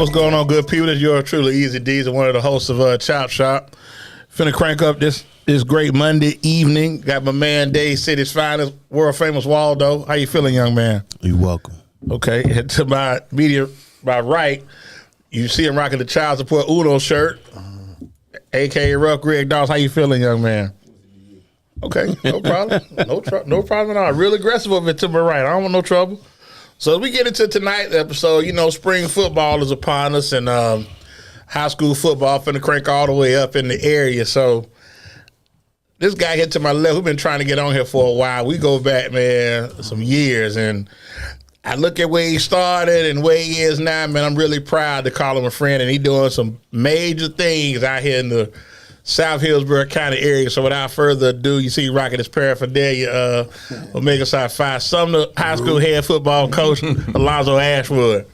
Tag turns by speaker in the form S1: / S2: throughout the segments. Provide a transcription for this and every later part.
S1: What's going on, good people? It's yours truly, EZDZ, one of the hosts of Chop Shop. Finna crank up this great Monday evening. Got my man Dade City's finest, world famous Waldo. How you feeling, young man?
S2: You're welcome.
S1: Okay, and to my right, you see him rocking the Child Support Uno shirt, a.k.a. Ruff, Greg Dawes. How you feeling, young man? Okay, no problem. No problem at all. Real aggressive of it to my right. I don't want no trouble. So as we get into tonight's episode, you know, spring football is upon us, and high school football finna crank all the way up in the area. So this guy here to my left, we've been trying to get on here for a while. We go back, man, some years, and I look at where he started and where he is now, man. I'm really proud to call him a friend, and he's doing some major things out here in the South Hillsborough County area. So without further ado, you see rocking his paraphernalia, Omega Psi Phi Sumner High School head football coach, Alonzo Ashwood.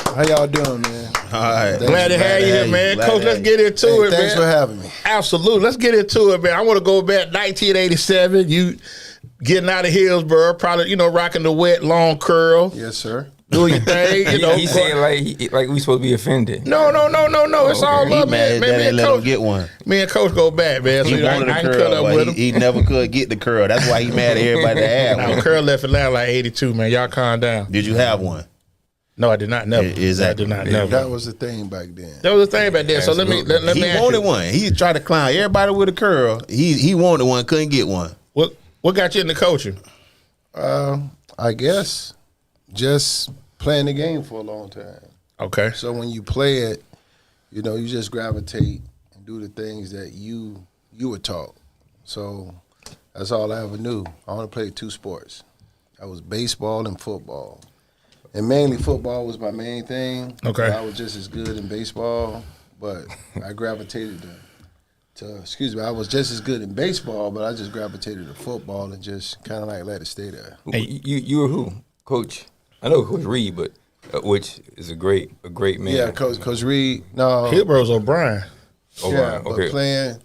S3: How y'all doing, man?
S2: All right.
S1: Glad to have you here, man. Coach, let's get into it, man.
S3: Thanks for having me.
S1: Absolutely. Let's get into it, man. I want to go back 1987. You getting out of Hillsborough, probably, you know, rocking the wet long curl.
S3: Yes, sir.
S1: Doing your thing, you know.
S4: He said like we supposed to be offended.
S1: No. It's all
S2: He
S1: love,
S2: mad
S1: man.
S2: that they let him get one.
S1: Me and Coach go back, man. So
S2: He wanted
S1: I
S2: a
S1: can cut
S2: curl,
S1: up
S2: but
S1: with him.
S2: he never could get the curl. That's why he mad at everybody that had
S1: Now,
S2: one.
S1: curl left Atlanta like 82, man. Y'all calm down.
S2: Did you have one?
S1: No, I did not. Never.
S2: Exactly.
S1: I did not. Never.
S3: That was the thing back then.
S1: That was the thing back then. So let me
S2: He
S1: ask
S2: wanted
S1: you.
S2: one. He tried to clown everybody with a curl. He wanted one, couldn't get one.
S1: What got you into coaching?
S3: I guess just playing the game for a long time.
S1: Okay.
S3: So when you play it, you know, you just gravitate and do the things that you were taught. So that's all I ever knew. I only played two sports. That was baseball and football. And mainly football was my main thing.
S1: Okay.
S3: I was just as good in baseball, but I gravitated I was just as good in baseball, but I just gravitated to football and just kind of like let it stay there.
S4: Hey, you were who? Coach? I know Coach Reed, but which is a great man.
S3: Yeah, Coach Reed. No,
S1: Hillsborough's O'Brien.
S3: yeah,
S4: okay.
S3: but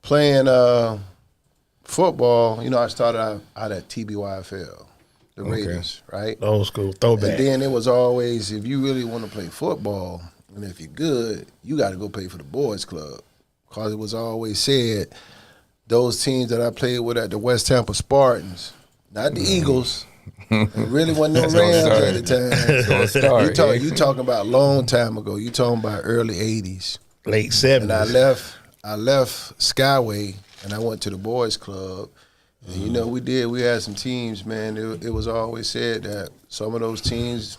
S3: playing football, you know, I started out at TBYFL, the Raiders, right?
S1: Old school throwback.
S3: And then it was always, if you really want to play football, and if you're good, you got to go play for the boys club. Because it was always said, those teams that I played with at the West Tampa Spartans, not the Eagles, it really wasn't no Rams at the time. You talking about long time ago. You talking about early 80s.
S1: Late 70s.
S3: And I left Skyway, and I went to the boys club. And, you know, we had some teams, man. It was always said that some of those teams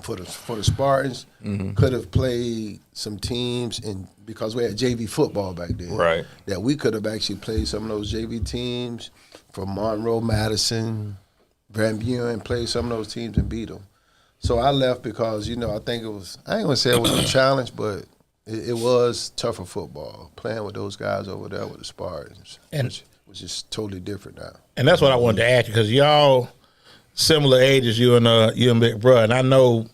S3: for the Spartans could have played some teams because we had JV football back then.
S4: Right.
S3: That we could have actually played some of those JV teams from Monroe, Madison, Van Buren, played some of those teams and beat them. So I left because, you know, I think it was, I ain't gonna say it was a challenge, but it was tougher football, playing with those guys over there with the Spartans, which is totally different now.
S1: And that's what I wanted to ask you, because y'all similar ages, you and Big Brother. And I know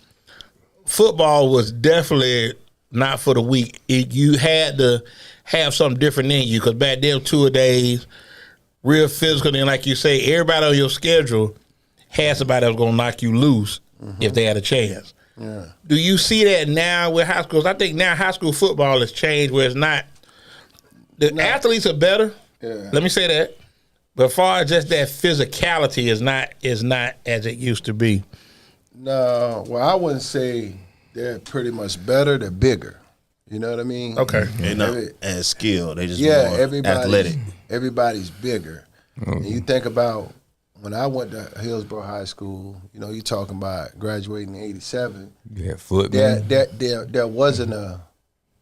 S1: football was definitely not for the weak. You had to have something different in you, because back then, 2 days, real physical, and like you say, everybody on your schedule had somebody that was going to knock you loose if they had a chance.
S3: Yeah.
S1: Do you see that now with high schools? I think now high school football has changed where it's not – the athletes are better.
S3: Yeah.
S1: Let me say that. But as far as just that physicality is not as it used to be.
S3: No, well, I wouldn't say they're pretty much better. They're bigger. You know what I mean?
S1: Okay.
S2: And skill. They just
S3: yeah,
S2: more athletic.
S3: Everybody's bigger. And you think about when I went to Hillsborough High School, you know, you're talking about graduating in 87.
S4: Yeah, footman.
S3: There wasn't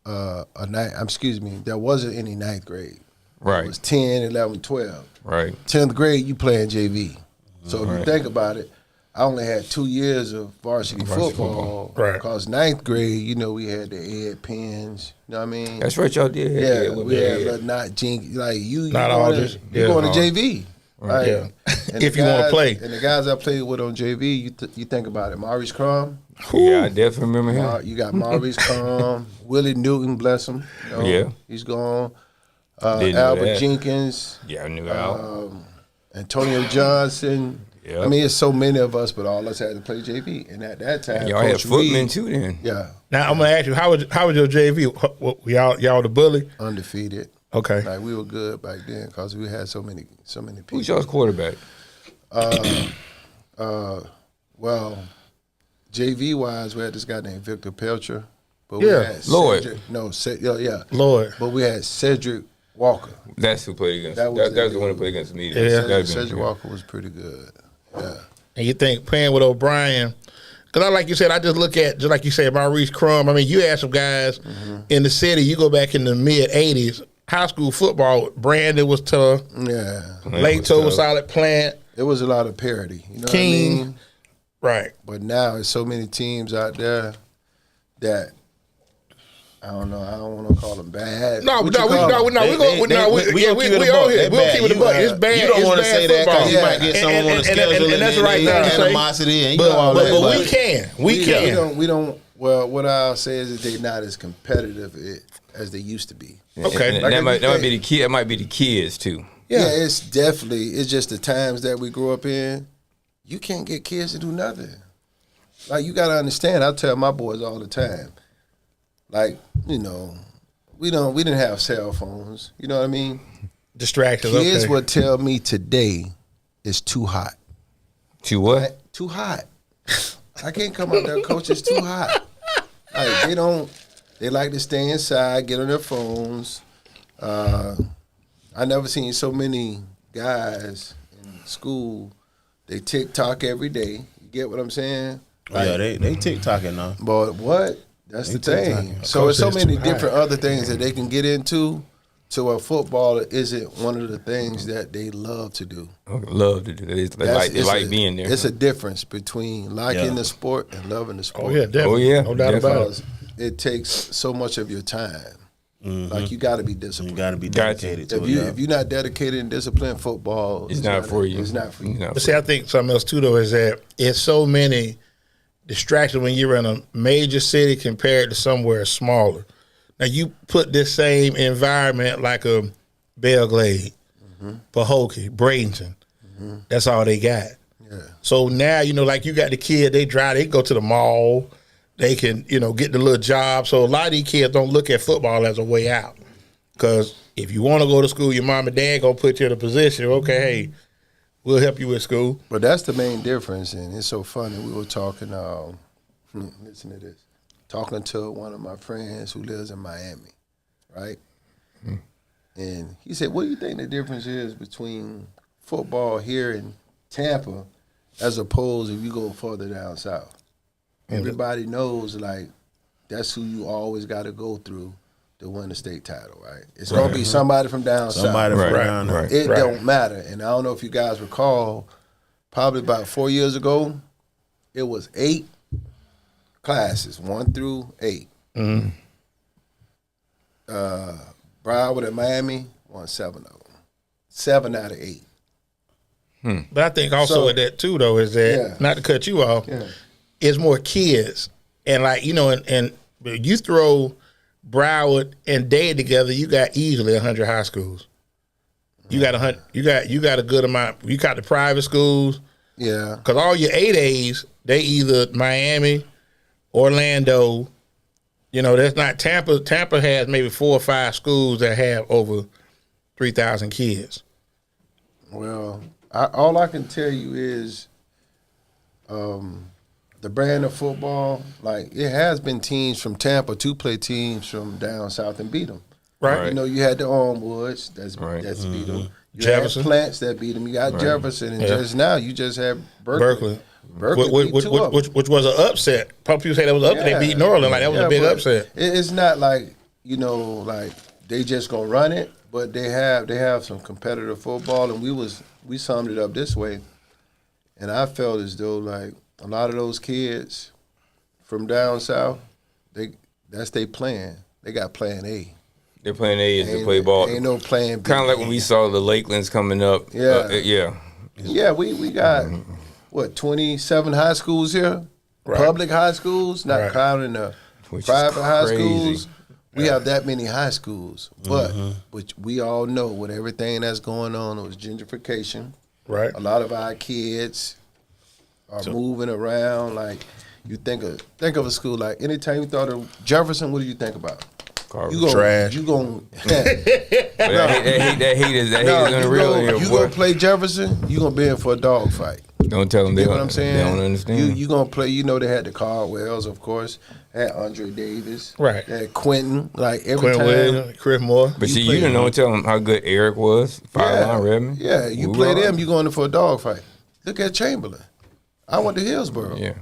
S3: there wasn't any ninth grade.
S4: Right.
S3: It was 10, 11, 12.
S4: Right.
S3: 10th grade, you playing JV. So if you think about it, I only had 2 years of varsity football.
S1: Right.
S3: Because ninth grade, you know, we had the Ed Pens. You know what I mean?
S4: That's right, y'all did.
S3: Yeah, we had but not Jink. Like you
S1: Not
S3: going
S1: all
S3: to,
S1: this.
S3: you going to JV. Right.
S1: Yeah.
S3: And
S1: If
S3: the
S1: you want to
S3: guys-
S1: play.
S3: And the guys I played with on JV, you think about it. Maurice Crum.
S4: Yeah, I definitely remember him.
S3: You got Maurice Crum. Willie Newton, bless him. You know,
S4: Yeah.
S3: He's gone.
S4: Didn't know
S3: Albert
S4: that.
S3: Jenkins.
S4: Yeah, I knew Al.
S3: Antonio Johnson.
S4: Yeah.
S3: I mean, it's so many of us, but all of us had to play JV. And at that time,
S4: Y'all had
S3: Coach
S4: footmen
S3: Reed-
S4: too then.
S3: Yeah,
S1: Now I'm gonna ask you, how was your JV? Y'all the bully?
S3: undefeated.
S1: Okay.
S3: Like we were good back then because we had so many people.
S4: Who's y'all's quarterback?
S3: Well, JV wise, we had this guy named Victor Pelcher. But
S1: Yeah,
S3: we had
S4: Lloyd.
S3: Cedric, no, yeah.
S1: Lloyd.
S3: But we had Cedric Walker.
S4: That's who played against.
S3: That
S4: That
S3: was
S4: was
S3: the
S4: the one who
S3: dude.
S4: played against me.
S1: Yeah.
S4: That'd
S3: Cedric
S4: been-
S3: Walker was pretty good. Yeah.
S1: And you think playing with O'Brien, because like you said, I just look at, just like you said, Maurice Crum. I mean, you had some guys in the city, you go back in the mid-'80s, high school football, Brandon was tough,
S3: Yeah.
S1: Lato was solid, Plant,
S3: It was a lot of parity. You know
S1: King.
S3: what I mean?
S1: right.
S3: But now there's so many teams out there that I don't know. I don't want to call them bad.
S1: No,
S3: What
S1: no,
S3: you
S1: we
S3: call
S1: no,
S3: them?
S1: no, we go, no, we
S2: gonna keep it a
S1: on
S2: buck.
S1: here.
S2: They
S1: We'll
S2: bad.
S1: keep it a
S2: You,
S1: buck. It's bad.
S2: You don't
S1: it's
S2: want to
S1: bad
S2: say that
S1: football.
S2: because you might get someone on the schedule
S1: and that's the right thing to say.
S2: animosity and you know all
S1: But
S2: that.
S1: we can. We can.
S3: We don't. Well, what I'll say is that they're not as competitive as they used to be.
S1: Okay.
S4: And
S3: Like
S4: that might
S3: everything.
S4: be the kid. That might be the kids too.
S3: Yeah, it's definitely. It's just the times that we grew up in. You can't get kids to do nothing. Like you got to understand. I tell my boys all the time. Like we didn't have cell phones. You know what I mean?
S1: Distractions.
S3: Kids
S1: Okay.
S3: would tell me today it's too hot.
S4: To what?
S3: Too hot. I can't come out there, coach. It's too hot. Like they like to stay inside, get on their phones. I never seen so many guys in school. They TikTok every day. You get what I'm saying?
S2: Yeah, they TikToking now.
S3: But what? That's the
S2: They
S3: thing.
S2: TikToking.
S3: So there's so
S1: Coach, it's
S3: many
S1: too
S3: different
S1: hot.
S3: other things that they can get into. To a footballer isn't one of the things that they love to do.
S4: I love to do that. They like being there.
S3: It's a difference between liking
S2: Yeah.
S3: the sport and loving the sport.
S1: Oh yeah, definitely.
S4: Oh, yeah,
S1: no doubt about
S4: definitely.
S1: it.
S3: Because it takes so much of your time. Like you got to be
S2: You
S3: disciplined.
S2: got to be
S4: Gotcha.
S2: dedicated to
S3: If
S2: it.
S3: you
S2: yeah.
S3: if you're not dedicated and disciplined, football
S4: It's
S3: is
S4: not for you.
S3: It's not for you.
S1: But see, I think something else too, though, is that it's so many distractions when you're in a major city compared to somewhere smaller. Now, you put this same environment like a Belglade, Pahokee, Bradenton. That's all they got.
S3: Yeah.
S1: So now, like you got the kid, they drive, they go to the mall, they can, get the little job. So a lot of these kids don't look at football as a way out. Because if you want to go to school, your mom and dad going to put you in a position, okay, hey, we'll help you with school.
S3: But that's the main difference, and it's so funny. We were talking. Listen to this. Talking to one of my friends who lives in Miami, right? And he said, "What do you think the difference is between football here in Tampa, as opposed if you go further down south?" Everybody knows, like, that's who you always got to go through to win the state title, right? It's gonna be somebody from down
S2: Somebody
S3: south.
S2: from
S4: Right,
S2: down there.
S4: right.
S3: It
S1: Right.
S3: don't matter. And I don't know if you guys recall, probably about 4 years ago, it was 8 classes, 1 through 8. Broward and Miami won 7 of them. 7 out of 8.
S1: But I think also
S3: So-
S1: with that too, though, is that,
S3: Yeah.
S1: not to cut you off,
S3: Yeah.
S1: it's more kids. And like, and you throw Broward and Dade together, you got easily 100 high schools. You got 100. You got a good amount. You got the private schools
S3: Yeah.
S1: because all your 8As, they either Miami, Orlando. That's not Tampa. Tampa has maybe 4 or 5 schools that have over 3,000 kids.
S3: Well, all I can tell you is the brand of football, like, it has been teams from Tampa to play teams from down south and beat them.
S1: Right.
S4: Right.
S3: You had the Armwoods that's
S4: Right.
S3: beat them. You
S1: Jefferson.
S3: had Plants that beat them. You got Jefferson, and
S1: Yeah.
S3: just now you just have Berkeley. Berkeley beat 2 of them.
S1: Which was an upset. People say that was an upset.
S3: Yeah.
S1: They beat New Orleans. Like, that was a big
S3: but
S1: upset.
S3: It's not like, like they just gonna run it, but they have some competitive football, and we summed it up this way, and I felt as though, like, a lot of those kids from down south, that's their plan. They got plan A.
S4: Their plan A is to play ball.
S3: Ain't no plan B.
S4: Kind of like when we saw the Lakelands coming up.
S3: Yeah.
S4: Yeah.
S3: Yeah, we got 27 high schools here, public high schools, not
S1: Right.
S3: counting the
S4: Which is
S3: private high
S4: crazy.
S3: schools. We have that many high schools, but which we all know with everything that's going on, it was gentrification.
S1: Right.
S3: A lot of our kids are moving around. Like you think of a school like anytime you thought of Jefferson, what do you think about?
S2: Trash.
S3: You going
S4: That hate is unreal.
S3: you gonna play Jefferson, you gonna be in for a dog fight.
S4: Don't tell them
S3: You
S4: they
S3: get
S4: don't,
S3: what I'm saying?
S4: they don't understand.
S3: You gonna play, you know they had the Caldwells, of course, had Andre Davis.
S1: Right.
S3: They had Quentin. Like every
S1: Quinn
S3: time
S1: Williams, Chris Moore.
S4: But see, you didn't know tell them how good Eric was. Line Redmond.
S3: Yeah, you
S4: We
S3: play
S4: were-
S3: them, you going in for a dog fight. Look at Chamberlain. I went to Hillsborough.
S4: Yeah.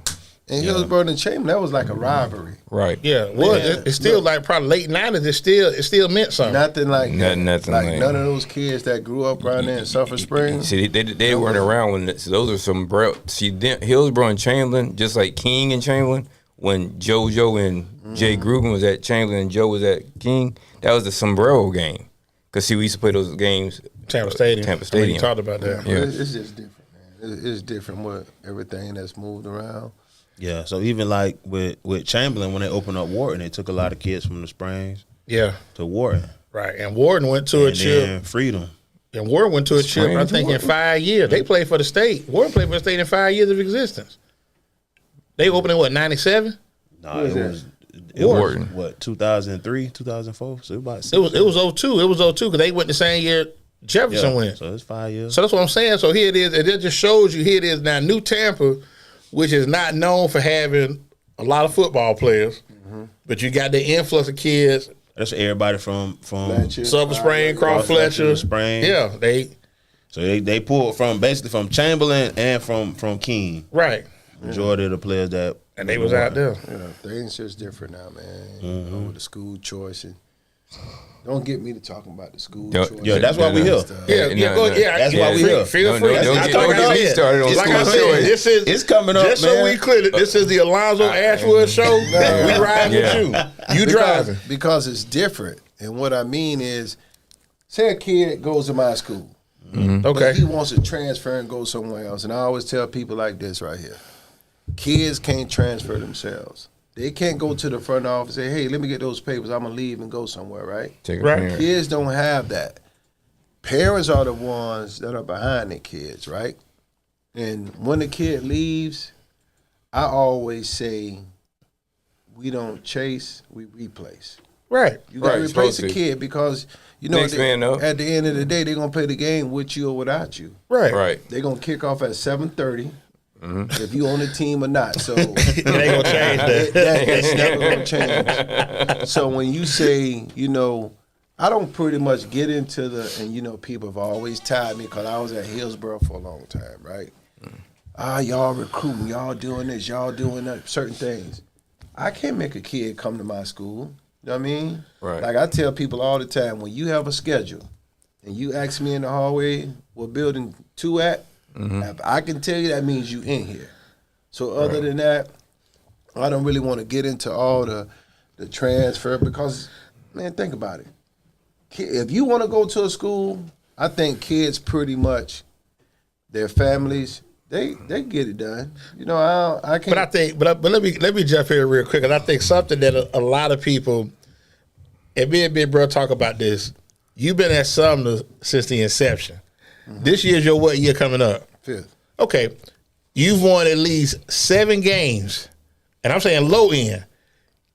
S3: And Hillsborough and Chamberlain, that was like a rivalry.
S4: Right.
S1: Yeah, well, it's still like probably late 90s. It still meant something.
S3: Nothing like that.
S4: Nothing
S3: like
S4: like
S3: none of those kids that grew up around there in Sulphur Springs.
S4: See, they weren't around when so those are some bro. See, Hillsborough and Chamberlain, just like King and Chamberlain, when JoJo and Jay Grugin was at Chamberlain and Joe was at King, that was the sombrero game. Cause see, we used to play those games.
S1: Tampa Stadium.
S4: Tampa
S1: I mean,
S4: Stadium.
S1: you talked about that.
S4: Yeah.
S3: It's just different, man. It's different with everything that's moved around.
S2: Yeah, so even like with Chamberlain, when they opened up Wharton, they took a lot of kids from the Springs
S1: Yeah,
S2: to Wharton.
S1: right. And Warden went to a
S2: And
S1: chip.
S2: then Freedom.
S1: And Warden went to a chip, I
S4: Springs
S1: think, in
S4: Warden.
S1: 5 years. They played for the state. Warden played for the state in 5 years of existence. They opened in what, 97?
S2: No, it was
S4: Wharton.
S2: what 2003, 2004. So about
S1: It was 02. It was 02 because they went the same year Jefferson went.
S2: So it's 5 years.
S1: So that's what I'm saying. So here it is. It just shows you here it is now. New Tampa, which is not known for having a lot of football players, but you got the influx of kids.
S2: That's everybody from
S3: Fletcher,
S1: Silver Spring, Cross
S2: Fletcher,
S1: Fletcher,
S2: Spring.
S1: Yeah,
S2: So they pulled from basically from Chamberlain and from King.
S1: right,
S2: Majority of the players that
S1: and they was out there.
S3: You know, things just different now, man. Over the school choice and don't get me to talking about the school choice.
S2: Yeah, that's why we here.
S1: Yeah, go ahead. Yeah,
S2: That's why we here.
S1: Feel free.
S4: Don't
S1: Like
S4: get
S1: I
S4: me
S1: said,
S4: started on
S1: like I
S4: school
S1: said,
S4: choice.
S1: this is
S2: It's coming up,
S1: just
S2: man.
S1: so we clear it. This is the Alonzo Ashwood show. We riding with you. You driving.
S3: Because it's different. And what I mean is, say a kid goes to my school. But
S1: Okay.
S3: he wants to transfer and go somewhere else. And I always tell people like this right here. Kids can't transfer themselves. They can't go to the front office and say, hey, let me get those papers. I'm going to leave and go somewhere, right?
S4: Take a
S1: Right.
S4: parent.
S3: Kids don't have that. Parents are the ones that are behind the kids, right? And when the kid leaves, I always say, we don't chase, we replace.
S1: Right.
S3: You got to
S4: Right,
S3: replace
S4: supposed
S3: a
S4: to.
S3: kid because, you know,
S4: Next man up.
S3: at the end of the day, they're going to play the game with you or without you.
S1: Right.
S4: Right.
S3: They're going to kick off at 7:30 if you on the team or not. So
S1: It ain't gonna change that.
S3: that's never going to change. So when you say, you know, I don't pretty much get into and you know, people have always tied me because I was at Hillsborough for a long time, right? Y'all recruiting, y'all doing this, y'all doing that, certain things. I can't make a kid come to my school. You know what I mean?
S4: Right.
S3: Like I tell people all the time, when you have a schedule and you ask me in the hallway, what building 2 at, if I can tell you that means you in here. So other than that, I don't really want to get into all the transfer because, man, think about it. If you want to go to a school, I think kids pretty much, their families, they get it done. You know, I can't.
S1: But I think, but let me jump here real quick, and I think something that a lot of people, and me and Big Bro talk about this. You've been at Sumner since the inception. This year's your what year coming up?
S3: 5th.
S1: Okay, you've won at least 7 games, and I'm saying low end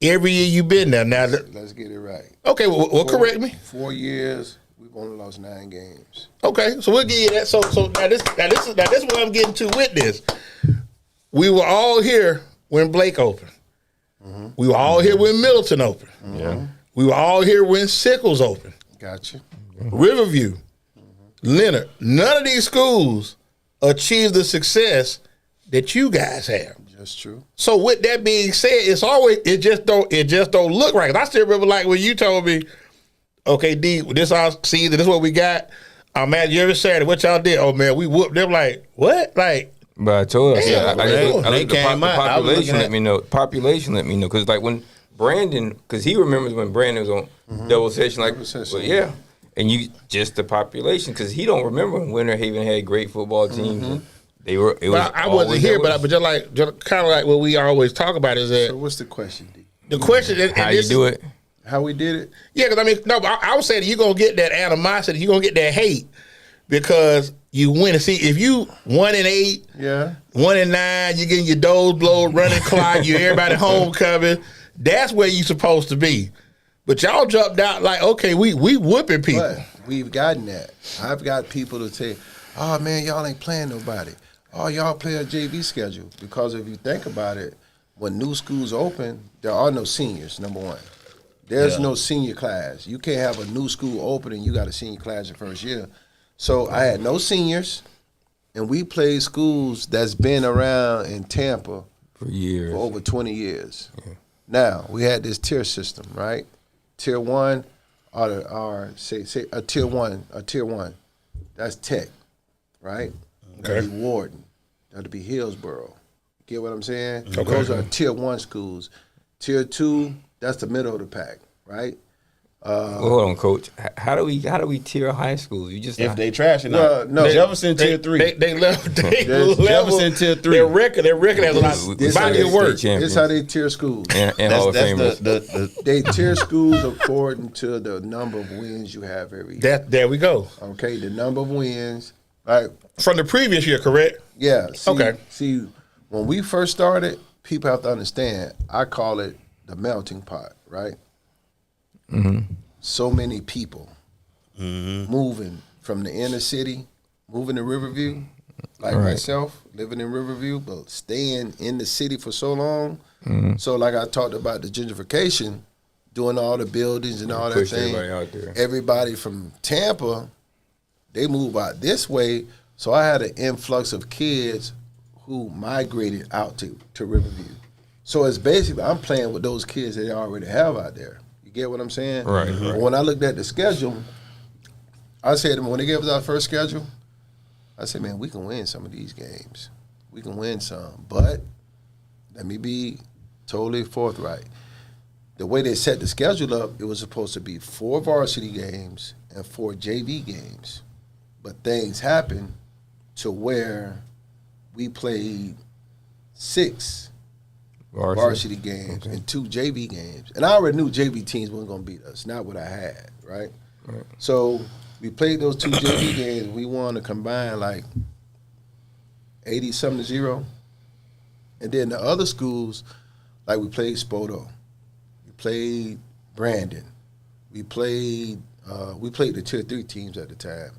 S1: every year you've been there. Now,
S3: Let's get it right.
S1: okay, well correct me.
S3: 4 years, we've only lost 9 games.
S1: Okay, so we'll give you that. So now this is what I'm getting to with this. We were all here when Blake opened. We were all here when Middleton opened.
S4: Yeah.
S1: We were all here when Sickles opened.
S3: Gotcha.
S1: Riverview, Leonard. None of these schools achieved the success that you guys have.
S3: That's true.
S1: So with that being said, it just don't look right. 'Cause I still remember like when you told me, okay, D, this our season, this is what we got. Man, you ever Saturday, what y'all did? Oh man, we whooped them. Like what? Like
S4: But I told us,
S1: Yeah,
S4: I
S1: they
S4: looked at
S2: came
S4: the
S2: out. I was
S4: population.
S2: looking
S4: Let
S2: at-
S4: me know. Population, let me know. Because like when Brandon, because he remembers when Brandon was on double session. Like,
S3: Double session.
S4: well, yeah, and you just the population because he don't remember when Winter Haven had great football teams. And they were. It was.
S1: but I wasn't
S4: always
S1: here,
S4: that way.
S1: but just kind of like what we always talk about is that
S3: So what's the question, D?
S1: the question. And
S4: how you
S1: this-
S4: do it?
S3: How we did it?
S1: Yeah, because I mean, no, but I was saying you're gonna get that animosity, you're gonna get that hate because you win. See, if you 1-8,
S3: Yeah.
S1: 1-9, you getting your doors blowed, running clock, you everybody homecoming. That's where you supposed to be. But y'all jumped out like, okay, we whooping people.
S3: But we've gotten that. I've got people to say, oh, man, y'all ain't playing nobody. Oh, y'all play a JV schedule. Because if you think about it, when new schools open, there are no seniors, number one. There's no senior class. You can't have a new school open and you got a senior class your first year. So I had no seniors, and we played schools that's been around in Tampa
S4: For years.
S3: for over 20 years. Yeah. Now, we had this tier system, right? Tier 1 are say a tier 1. That's Tech, right? That'd be Warden. That'd be Hillsborough. Get what I'm saying?
S1: Okay.
S3: Those are tier 1 schools. Tier 2, that's the middle of the pack, right?
S4: Well, hold on, Coach. How do we tier high schools? You just
S2: If they trash it,
S3: Well, no.
S2: Jefferson tier 3.
S1: They level.
S2: Jefferson tier 3.
S1: Their record has a lot.
S3: This
S1: Body of work.
S4: champions.
S3: This how they tier schools.
S4: and Hall of Famers.
S3: They tier schools according to the number of wins you have every year.
S1: There we go.
S3: Okay, the number of wins. Right.
S1: From the previous year, correct?
S3: Yeah. See,
S1: Okay.
S3: See, when we first started, people have to understand, I call it the melting pot, right? Mm-hmm. So many people moving from the inner city, moving to Riverview, like myself, living in Riverview, but staying in the city for so long. Mm-hmm. So like I talked about the gentrification, doing all the buildings and all that
S4: Push
S3: thing.
S4: everybody out there.
S3: Everybody from Tampa, they move out this way. So I had an influx of kids who migrated out to Riverview. So it's basically, I'm playing with those kids that they already have out there. You get what I'm saying?
S4: Right,
S3: But
S4: right.
S3: when I looked at the schedule, I said to them, when they gave us our first schedule, I said, man, we can win some of these games. We can win some. But let me be totally forthright. The way they set the schedule up, it was supposed to be 4 varsity games and 4 JV games. But things happened to where we played 6 varsity games and 2 JV games. And I already knew JV teams weren't going to beat us, not what I had, right? So we played those 2 JV games. We won a combined like 80-something to 0. And then the other schools, like we played Spoto. We played Brandon. We played the tier 3 teams at the time.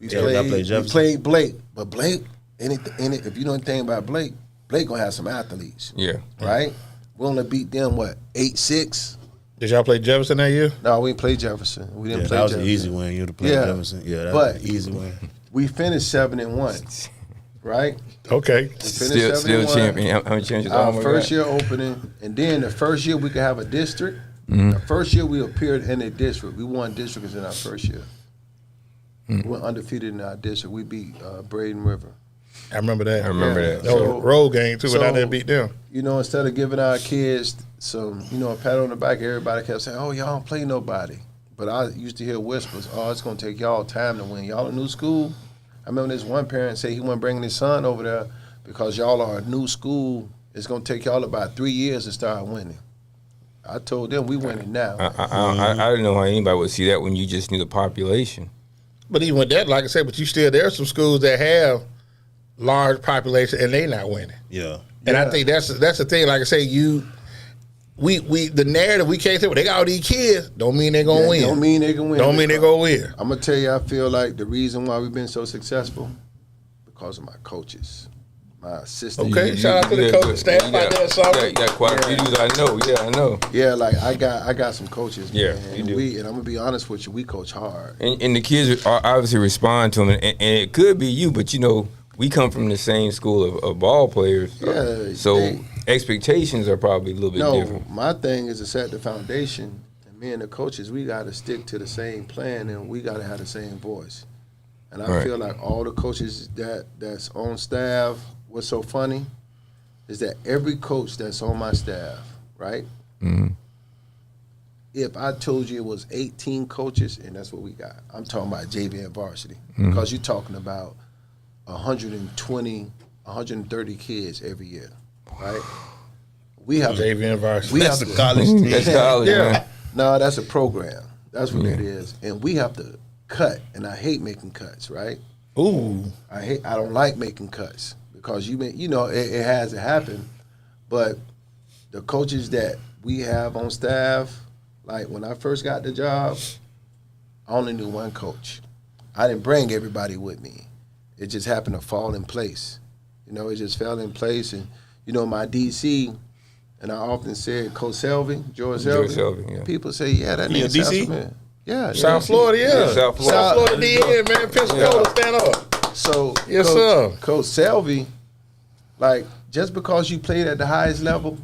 S3: We played Blake. But Blake, if you know anything about Blake gonna have some athletes.
S4: Yeah.
S3: Right? We only beat them, 8-6?
S1: Did y'all play Jefferson that year?
S3: No, we didn't play Jefferson. We didn't play
S2: that was
S3: Jefferson.
S2: an easy win. You'd have played Jefferson. Yeah, that was an easy win.
S3: We finished 7-1. Right?
S1: Okay.
S4: Still champion. How many champions?
S3: Our first year opening, and then the first year we could have a district. The first year we appeared in a district. We won districts in our first year. We went undefeated in our district. We beat Braden River.
S1: I remember that.
S4: I remember that.
S1: That was a road game, too, but I didn't beat them.
S3: You know, instead of giving our kids some, a pat on the back, everybody kept saying, oh, y'all don't play nobody. But I used to hear whispers, oh, it's going to take y'all time to win. Y'all a new school? I remember this one parent say he wasn't bringing his son over there because y'all are a new school. It's going to take y'all about 3 years to start winning. I told them we winning now.
S4: I didn't know how anybody would see that when you just knew the population.
S1: But even with that, like I said, there are some schools that have large population and they not winning.
S2: Yeah.
S1: And I think that's the thing. Like I say, the narrative we can't say, well, they got all these kids, don't mean they're gonna win.
S3: Don't mean they can win.
S1: Don't mean they're gonna win.
S3: I'm gonna tell you, I feel like the reason why we've been so successful because of my coaches, my assistants.
S1: Okay, shout out to the coaching staff out there.
S4: You got quite a few dudes I know. Yeah, I know.
S3: Yeah, like I got some coaches.
S4: Yeah,
S3: man,
S4: you do.
S3: And I'm gonna be honest with you, we coach hard.
S4: And the kids obviously respond to them, and it could be you, but we come from the same school of ball players.
S3: Yeah.
S4: So expectations are probably a little bit different.
S3: My thing is to set the foundation, and me and the coaches, we got to stick to the same plan, and we got to have the same voice. And I feel like all the coaches that's on staff, what's so funny is that every coach that's on my staff, right?
S4: Mm-hmm.
S3: If I told you it was 18 coaches, and that's what we got, I'm talking about JV and varsity, because you're talking about 120, 130 kids every year, right? We have
S1: JV and varsity.
S2: That's a college team.
S4: That's college, man.
S3: No, that's a program. That's what it is. And we have to cut, and I hate making cuts, right?
S1: Ooh.
S3: I don't like making cuts because it has to happen, but the coaches that we have on staff, like when I first got the job, I only knew one coach. I didn't bring everybody with me. It just happened to fall in place. It just fell in place, and my DC, and I often said Coach Selvey, George Selvey.
S4: Yeah.
S3: People say, yeah, that nigga
S1: DC?
S3: man. Yeah,
S1: South Florida, yeah.
S4: South Florida.
S1: South Florida DN, man. Pensacola, stand up.
S3: So,
S1: Yes, sir.
S3: Coach Selvey, like, just because you played at the highest level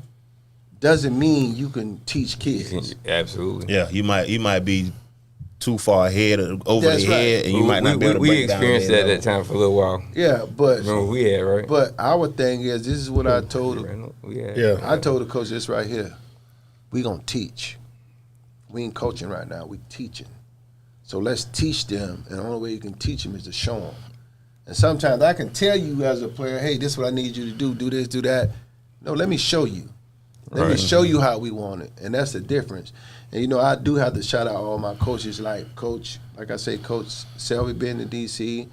S3: doesn't mean you can teach kids.
S4: Absolutely.
S2: Yeah, you might be too far ahead over
S3: That's
S2: the head, and you might not be able to
S4: we
S2: break down.
S4: experienced that at that time for a little while.
S3: Yeah, but
S4: Remember we had, right?
S3: but our thing is, this is what I told him.
S1: Yeah.
S3: I told the coach this right here. We gonna teach. We ain't coaching right now. We teaching. So let's teach them, and the only way you can teach them is to show them. And sometimes I can tell you as a player, hey, this is what I need you to do. Do this, do that. No, let me show you. Let me show you how we want it, and that's the difference. And I do have to shout out all my coaches, like I say, Coach Selvey been in DC.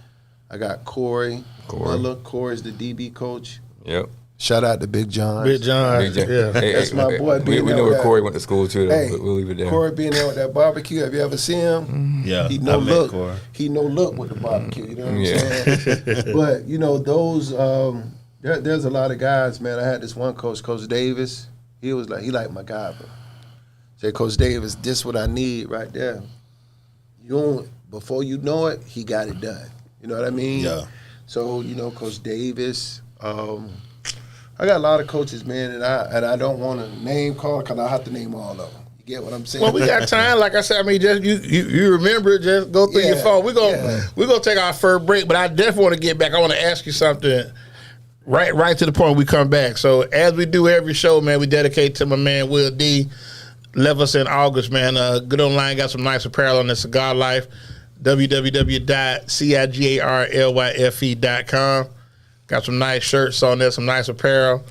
S3: I got Corey Miller. Corey's the DB coach.
S4: Yep.
S3: Shout out to Big John.
S1: Big John.
S4: Big John.
S1: Yeah.
S3: That's my boy.
S4: We know where Corey went to school too. Though,
S3: Hey,
S4: but we'll leave it there.
S3: Corey being there with that barbecue. Have you ever seen him?
S2: Yeah,
S3: He
S2: I
S3: no
S2: met
S3: look.
S2: Corey.
S3: He no look with the barbecue. You know what I'm
S4: Yeah.
S3: saying? But those. There's a lot of guys, man. I had this one coach, Coach Davis. He like my guy, bro. Say, Coach Davis, this what I need right there. Before you know it, he got it done. You know what I mean?
S2: Yeah.
S3: So Coach Davis. I got a lot of coaches, man, and I don't want to name call because I have to name all of them. You get what I'm saying?
S1: Well, we got time. Like I said, I mean, just you remember it. Just go through your phone. We're gonna take our first break, but I definitely want to get back. I want to ask you something. Right to the point we come back. So as we do every show, man, we dedicate to my man Will D. Left us in August, man. Good online, got some nice apparel on the Cigar Life. www.cigarlyfe.com. Got some nice shirts on there, some nice apparel.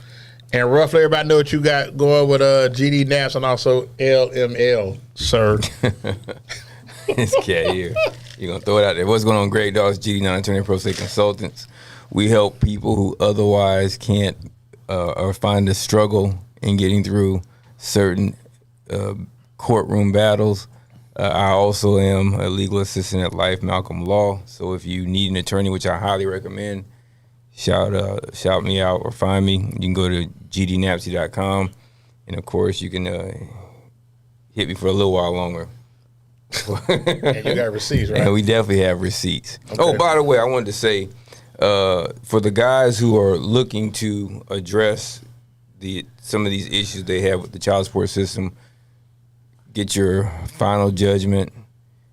S1: And Ruff, let everybody know what you got going with GD Naps and also LML, sir.
S4: This cat here. You're going to throw it out there. What's going on, Great Dogs, GD Non-Attorney Pro State Consultants. We help people who otherwise can't or find a struggle in getting through certain courtroom battles. I also am a legal assistant at Life Malcolm Law. So if you need an attorney, which I highly recommend, shout me out or find me. You can go to gdnapsy.com. And, of course, you can hit me for a little while longer.
S1: And you got receipts, right?
S4: And we definitely have receipts. Okay. Oh, by the way, I wanted to say, for the guys who are looking to address some of these issues they have with the child support system, get your final judgment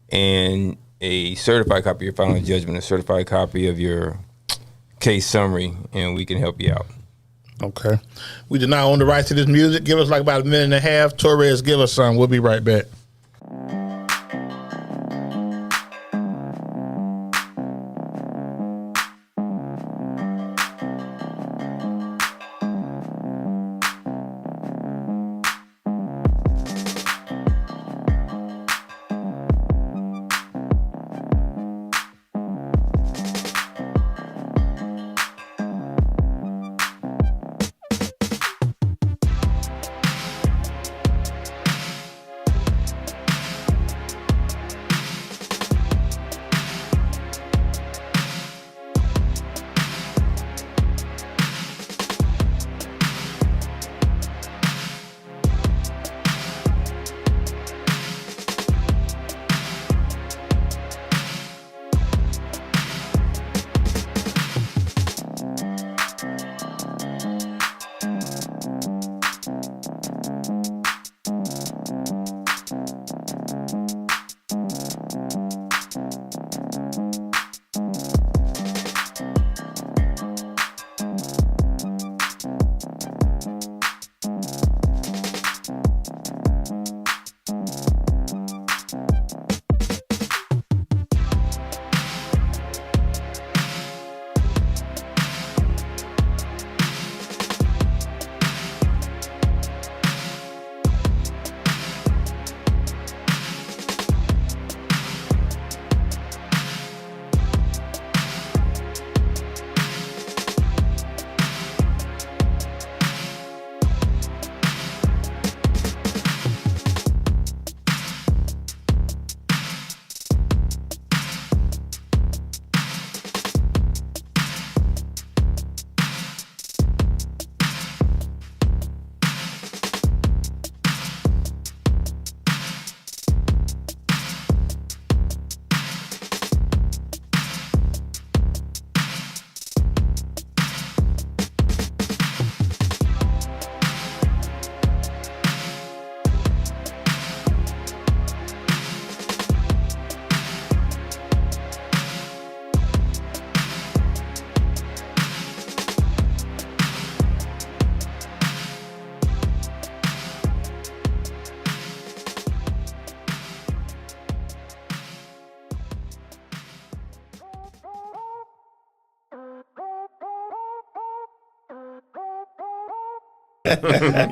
S4: and a certified copy of your final judgment, a certified copy of your case summary, and we can help you out.
S1: Okay. We do not own the rights to this music. Give us like about a minute and a half. Torres, give us some. We'll be right back.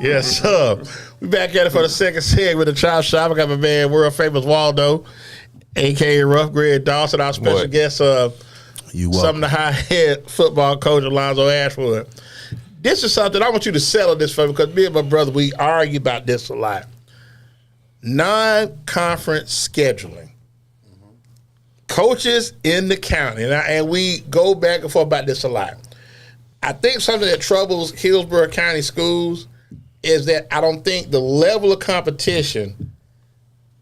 S1: Yes, sir. We back at it for the second segment of Chop Shop. I got my man, world famous Waldo, a.k.a. Ruff, Greg Dawson, our special guest, Sumner High head football coach Alonzo Ashwood. This is something I want you to settle this for me because me and my brother, we argue about this a lot. Non-conference scheduling. Coaches in the county, and we go back and forth about this a lot. I think something that troubles Hillsborough County schools is that I don't think the level of competition.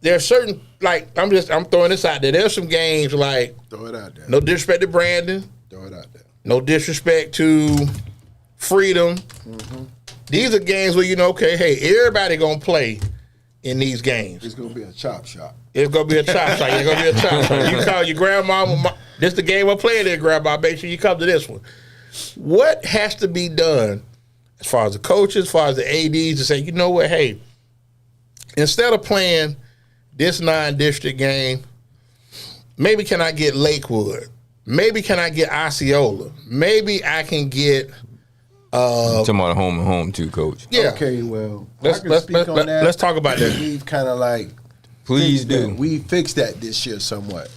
S1: There are certain, like I'm throwing this out there. There's some games like
S3: Throw it out there.
S1: No disrespect to Brandon.
S3: Throw it out there.
S1: No disrespect to Freedom. Mm-hmm. These are games where okay, hey, everybody gonna play in these games.
S3: It's gonna be a chop shop.
S1: It's gonna be a chop shop. It's gonna be a chop shop. You call your grandma. This the game I'm playing there, grandma. Make sure you come to this one. What has to be done as far as the coaches, as far as the ADs to say, you know what, hey, instead of playing this non-district game, maybe can I get Lakewood? Maybe can I get Osceola? Maybe I can get
S4: talking about home and home too, Coach.
S1: Yeah.
S3: Okay, well,
S1: Let's talk about that.
S3: We've kind of like
S4: Please do.
S3: that. We fixed that this year somewhat.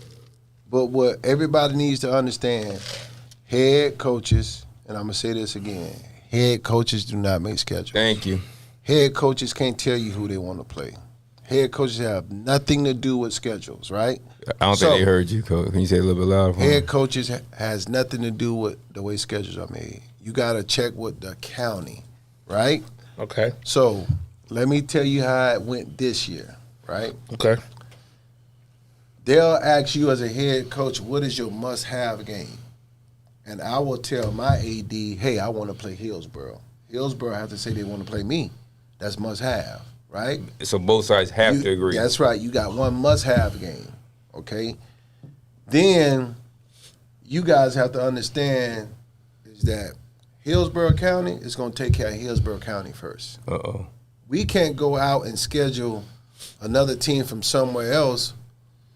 S3: But what everybody needs to understand, head coaches, and I'm going to say this again, head coaches do not make schedules.
S4: Thank you.
S3: Head coaches can't tell you who they want to play. Head coaches have nothing to do with schedules, right?
S4: I don't think they heard you, Coach. Can you say it a little bit louder for me?
S3: Head coaches has nothing to do with the way schedules are made. You got to check with the county, right?
S1: Okay.
S3: So let me tell you how it went this year, right?
S1: Okay.
S3: They'll ask you as a head coach, what is your must-have game? And I will tell my AD, hey, I want to play Hillsborough. Hillsborough have to say they want to play me. That's must-have, right?
S4: So both sides have to agree.
S3: That's right. You got one must-have game, okay? Then you guys have to understand is that Hillsborough County is going to take care of Hillsborough County first.
S4: Uh-oh.
S3: We can't go out and schedule another team from somewhere else.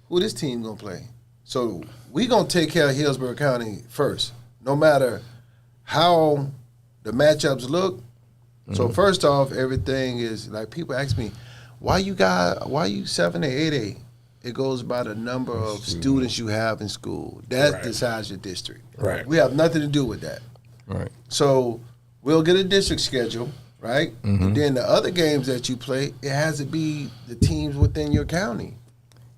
S3: Who this team going to play? So we going to take care of Hillsborough County first, no matter how the matchups look. Mm-hmm. So first off, everything is like people ask me, why you 7A, 8A? It goes by the number of students you have in school. That decides your district.
S1: Right.
S3: We have nothing to do with that.
S4: Right.
S3: So we'll get a district schedule, right? Mm-hmm. And then the other games that you play, it has to be the teams within your county.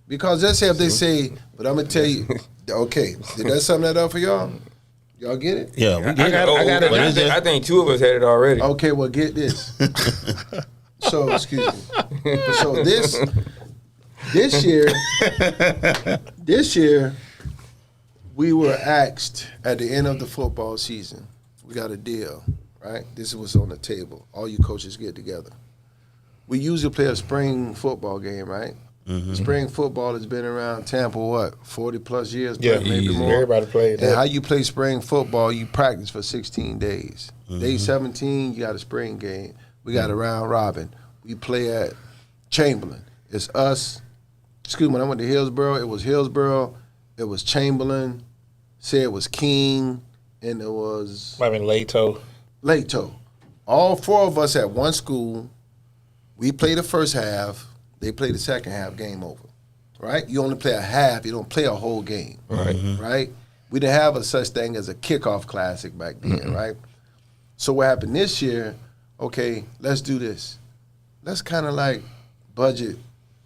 S3: Because let's say if they say, but I'm going to tell you, okay, did that sum that up for y'all? Y'all get it?
S2: Yeah, we get it.
S4: I think two of us had it already.
S3: Okay, well, get this. So, excuse me. So this year, we were asked at the end of the football season, we got a deal, right? This is what's on the table. All you coaches get together. We usually play a spring football game, right? Mm-hmm. Spring football has been around Tampa, 40-plus years?
S1: Yeah,
S3: maybe more.
S1: Everybody played that.
S3: And how you play spring football, you practice for 16 days. Mm-hmm. Day 17, you got a spring game. We got a round robin. We play at Chamberlain. It's us. Excuse me, when I went to Hillsborough, it was Hillsborough, it was Chamberlain, said it was King, and it was... Lato. All four of us at one school. We play the first half. They play the second half, game over, right? You only play a half. You don't play a whole game, right? We didn't have a such thing as a kickoff classic back then, right? So what happened this year, okay, let's do this. Let's kind of like budget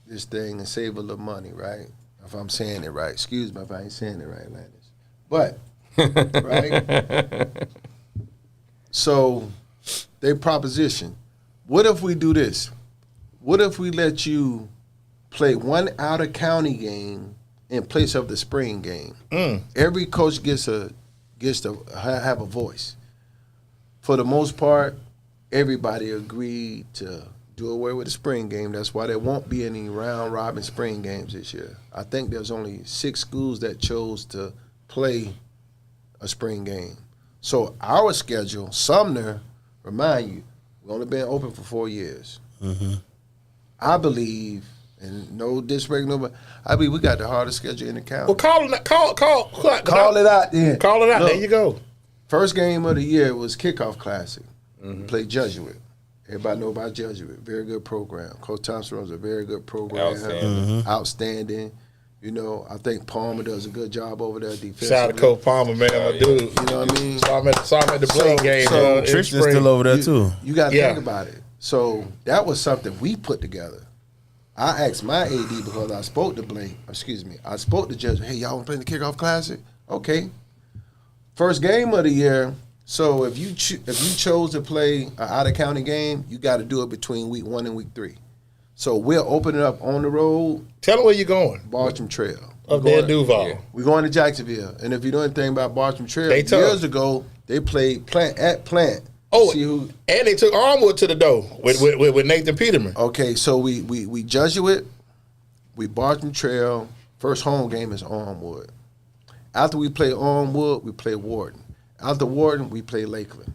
S3: this thing and save a little money, right? If I'm saying it right. Excuse me if I ain't saying it right, Landis. But, right? So they proposition, what if we do this? What if we let you play one out-of-county game in place of the spring game? Every coach gets to have a voice. For the most part, everybody agreed to do away with the spring game. That's why there won't be any round-robin spring games this year. I think there's only 6 schools that chose to play a spring game. So our schedule, Sumner, remind you, we've only been open for 4 years. Mm-hmm. I believe, and no disrespect, nobody, I believe we got the hardest schedule in the county.
S1: Well, call it out then. Call it out.
S3: Look,
S1: there you go.
S3: First game of the year was Kickoff Classic. We played Jesuit. Everybody know about Jesuit. Very good program. Coach Thompson runs a very good program.
S4: Outstanding.
S3: Outstanding. You know, I think Palmer does a good job over there defensively.
S1: Shout out to Coach Palmer, man, my dude.
S3: You know what I mean?
S1: Saw him at the Blake game.
S3: so
S1: in
S2: Tristan's
S1: spring.
S2: still over there too.
S3: You got to
S1: Yeah.
S3: think about it. So that was something we put together. I asked my AD because I spoke to Blake. I spoke to Judge. Hey, y'all want to play the kickoff classic? Okay. First game of the year. So if you chose to play an out of county game, you got to do it between week 1 and week 3. So we'll open it up on the road,
S1: Tell them where you're going.
S3: Bartram Trail.
S1: Up there in Duval.
S4: Yeah.
S3: We're going to Jacksonville. And if you know anything about Bartram Trail,
S1: They tough.
S3: years ago, they played Plant at Plant.
S1: Oh,
S3: See who,
S1: and they took Armwood to the door with Nathan Peterman.
S3: okay, so we Jesuit, we Bartram Trail. First home game is Armwood. After we play Armwood, we play Warden. After Warden, we play Lakeland.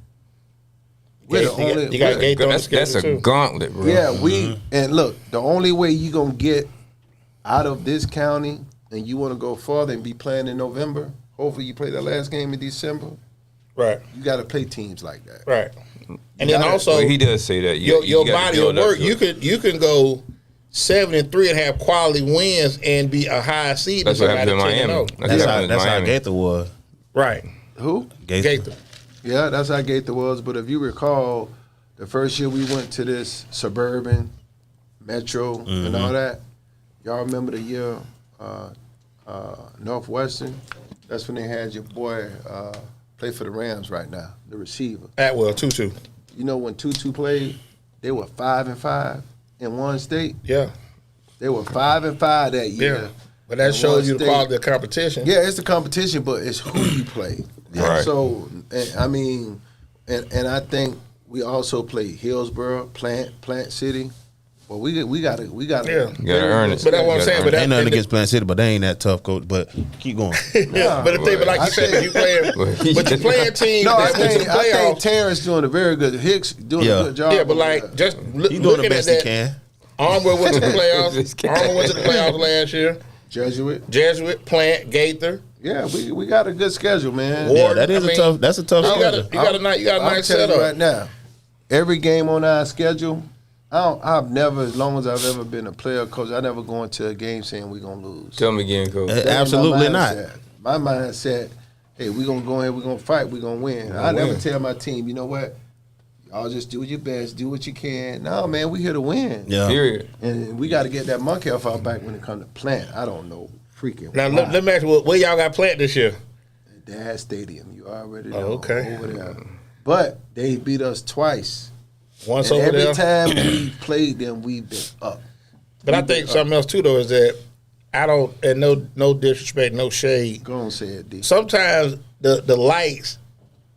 S3: We're the only.
S1: You got
S3: we're-
S1: Gator on the
S4: That's
S1: schedule
S4: a
S1: too.
S4: gauntlet, bro.
S3: Yeah, and look, the only way you gonna get out of this county and you want to go farther and be playing in November, hopefully you play the last game in December,
S1: Right,
S3: you got to play teams like that.
S1: right. And then
S3: gotta-
S1: also,
S4: Well, he does say that.
S1: your
S4: gotta
S1: body of
S4: build up
S1: work,
S4: to it.
S1: you can go 7-3 and have quality wins and be a high seed.
S4: That's what happened in
S1: somebody 10-0.
S4: Miami.
S2: That's how
S4: Miami.
S2: Gaither was.
S1: Right,
S3: Who?
S1: Gaither.
S3: Yeah, that's how Gaither was. But if you recall, the first year we went to this suburban, metro, and all that, y'all remember the year Northwestern? That's when they had your boy play for the Rams right now, the receiver.
S1: Atwell, 2-2.
S3: You know when Tutu played, they were 5-5 in one state.
S1: Yeah,
S3: They were 5-5 that year.
S1: yeah. But that
S3: in
S1: shows
S3: one
S1: you the
S3: state.
S1: quality of competition.
S3: Yeah, it's the competition, but it's who you play.
S4: Right.
S3: So, I mean, and I think we also play Hillsborough, Plant City. Well, we got
S1: Yeah.
S4: You gotta earn it.
S1: But that's what I'm saying. But that,
S2: Ain't nothing against Plant City, but they ain't that tough, coach. But keep going.
S1: yeah. But the thing, but like
S3: I
S1: you said,
S3: think-
S1: you playing, but you playing teams
S3: No, I
S1: that went to the
S3: think
S1: playoffs.
S3: Terrence doing a very good. Hicks doing
S2: Yeah.
S3: a good job.
S1: Yeah, but
S3: over
S1: like
S3: there.
S1: just
S2: He doing the
S1: looking at
S2: best he
S1: that,
S2: can.
S1: Armwood went to the
S4: This
S1: playoffs.
S4: guy.
S1: Armwood went to the playoffs last year.
S3: Jesuit.
S1: Plant, Gaither.
S3: Yeah, we got a good schedule, man.
S2: Yeah, that is
S1: I mean,
S2: a tough. That's a tough
S1: You got
S2: schedule.
S1: a
S3: I'm
S1: nice
S3: telling you
S1: setup.
S3: right now. Every game on our schedule, I've never, as long as I've ever been a player coach, I never go into a game saying we're gonna lose.
S4: Tell me again, coach.
S3: That ain't
S2: Absolutely
S3: my
S2: not.
S3: mindset. My mindset, hey, we're gonna go ahead, we're gonna fight, we're gonna win. I never tell my team, you know what? Y'all just do your best, do what you can. No, man, we here to win.
S2: Yeah.
S4: Period.
S3: And we got to get that monkey off our back when it comes to Plant. I don't know, freaking.
S1: Now
S3: why.
S1: let me ask you, where y'all got Plant this year?
S3: Dade Stadium, you already know.
S1: okay.
S3: Over there. But they beat us twice.
S1: Once
S3: And
S1: over
S3: every
S1: there.
S3: time we played them, we've been up.
S1: But I think something else too though is that I don't, and no disrespect, no shade.
S3: Go on, say it, D.
S1: Sometimes the lights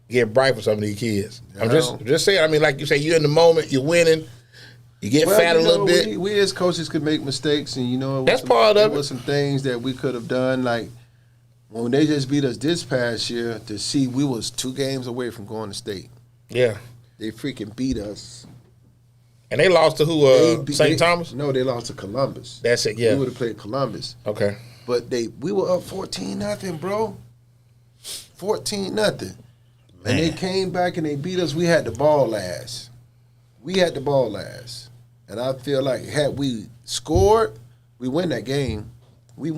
S1: get bright for some of these kids. I'm just saying. I mean, like you say, you're in the moment, you're winning, you get fat a little bit.
S3: We as coaches could make mistakes, and
S1: That's part of it.
S3: There was some things that we could have done, like when they just beat us this past year. To see we was 2 games away from going to state.
S1: Yeah,
S3: They freaking beat us.
S1: and they lost to who? St. Thomas.
S3: No, they lost to Columbus.
S1: That's it. Yeah.
S3: We would have played Columbus.
S1: Okay.
S3: But we were up 14-0, bro. 14-0. And they came back and they beat us. We had the ball last. And I feel like had we scored, we win that game.
S1: You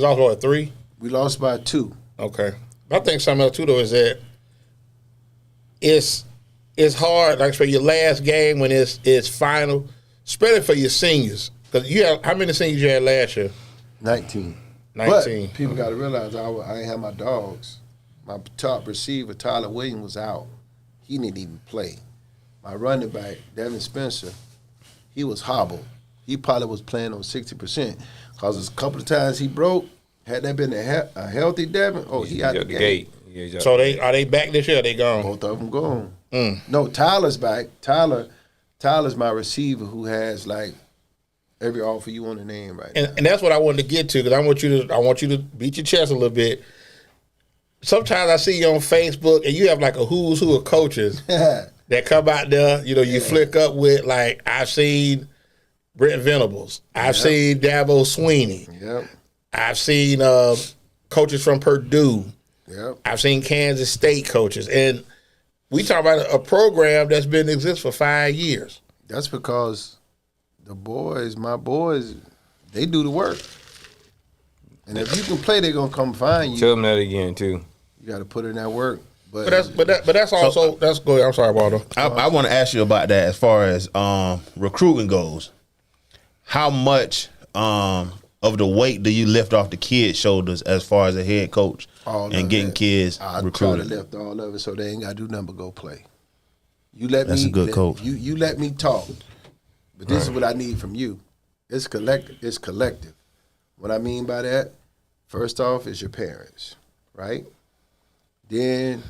S1: lost what, 3?
S3: We lost by 2.
S1: Okay. I think something else too though is that it's hard, like for your last game when it's final, especially for your seniors. Because you have, how many seniors you had last year?
S3: 19.
S1: 19.
S3: But people got to realize I ain't have my dogs. My top receiver, Tyler Williams, was out. He didn't even play. My running back, Devin Spencer, he was hobbled. He probably was playing on 60%. Because a couple of times he broke. Had that been a healthy Devin, he out the gate.
S4: Yeah,
S1: So are they back this year? Or they gone?
S3: Both of them gone. No, Tyler's back. Tyler's my receiver who has like every offer you want to name right now.
S1: And that's what I wanted to get to because I want you to beat your chest a little bit. Sometimes I see you on Facebook and you have like a who's who of coaches that come out there. You know, you flick up with like I've seen Brent Venables, I've seen Dabo Sweeney,
S3: Yep.
S1: I've seen coaches from Purdue,
S3: Yep.
S1: I've seen Kansas State coaches, and We talk about a program that's been in exist for 5 years.
S3: That's because the boys, my boys, they do the work. And if you can play, they're gonna come find you.
S4: Tell them that again too.
S3: You got to put in that work.
S1: But that's also that's good. I'm sorry, Waldo.
S2: I want to ask you about that as far as recruiting goes. How much of the weight do you lift off the kids' shoulders as far as a head coach and getting kids recruited?
S3: I try to lift all of it so they ain't got to do nothing but go play. You let
S2: That's
S3: me,
S2: a good coach.
S3: You let me talk, but this is what I need from you. It's collective. It's collective. What I mean by that, first off, is your parents, right? Then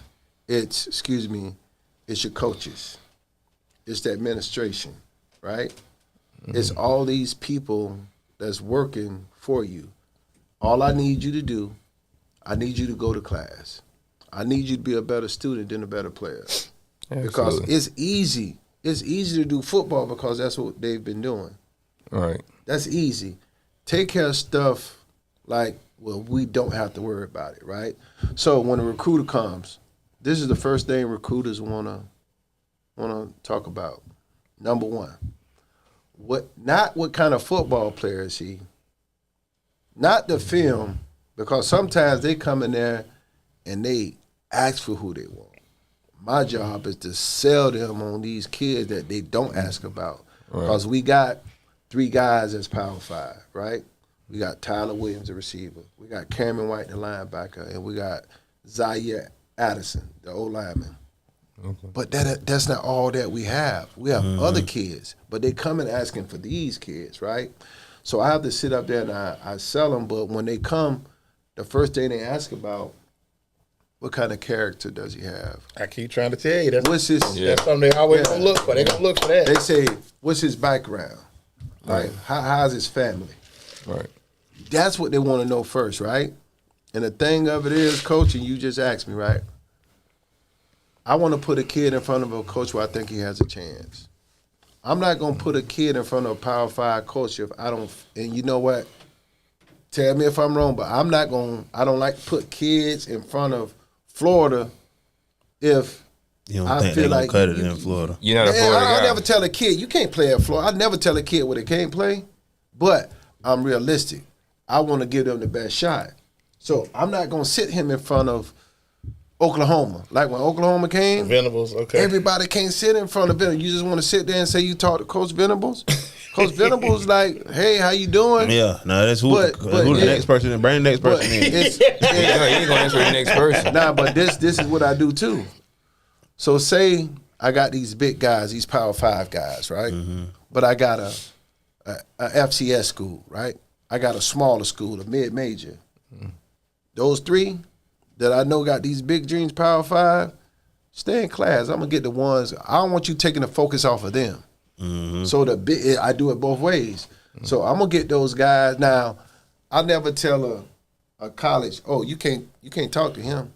S3: it's your coaches. It's the administration, right? Mm-hmm. It's all these people that's working for you. All I need you to do, I need you to go to class. I need you to be a better student than a better player. Absolutely. Because it's easy. It's easy to do football because that's what they've been doing.
S4: Right.
S3: That's easy. Take care of stuff like, well, we don't have to worry about it, right? So when a recruiter comes, this is the first thing recruiters wanna talk about. Number one, not what kind of football player is he, not the film, because sometimes they come in there and they ask for who they want. My job is to sell them on these kids that they don't ask about, because we got 3 guys that's Power 5, right? We got Tyler Williams, the receiver. We got Cameron White, the linebacker, and we got Zaire Addison, the O-lineman. Okay. But that's not all that we have. We have other kids, but they come in asking for these kids, right? So I have to sit up there and I sell them, but when they come, the first thing they ask about, what kind of character does he have?
S1: I keep trying to tell you,
S3: what's his,
S1: that's something they always gonna look for. They gonna look for that.
S3: They say, what's his background? Like, how's his family?
S4: Right.
S3: That's what they want to know first, right? And the thing of it is, coaching, you just asked me, right? I want to put a kid in front of a coach where I think he has a chance. I'm not going to put a kid in front of a Power 5 coach if I don't, and you know what? Tell me if I'm wrong, but I don't like to put kids in front of Florida if
S2: you don't think they're going to cut it in Florida.
S4: You're not a Florida guy.
S3: I never tell a kid, you can't play at Florida. I never tell a kid what they can't play, but I'm realistic. I want to give them the best shot. So I'm not going to sit him in front of Oklahoma. Like when Oklahoma came,
S1: Venables, okay.
S3: Everybody can't sit in front of Venables. You just want to sit there and say you talk to Coach Venables? Coach Venables like, hey, how you doing?
S2: Yeah, no, that's who the next person, bring the next person in.
S4: You ain't going to answer the next person.
S3: Nah, but this is what I do too. So say I got these big guys, these Power 5 guys, right? Mm-hmm. But I got a FCS school, right? I got a smaller school, a mid-major. Mm-hmm. Those 3 that I know got these big dreams, Power 5, stay in class. I'm going to get the ones. I don't want you taking the focus off of them. Mm-hmm. So I do it both ways. Mm-hmm. So I'm going to get those guys. Now, I never tell a college, oh, you can't talk to him.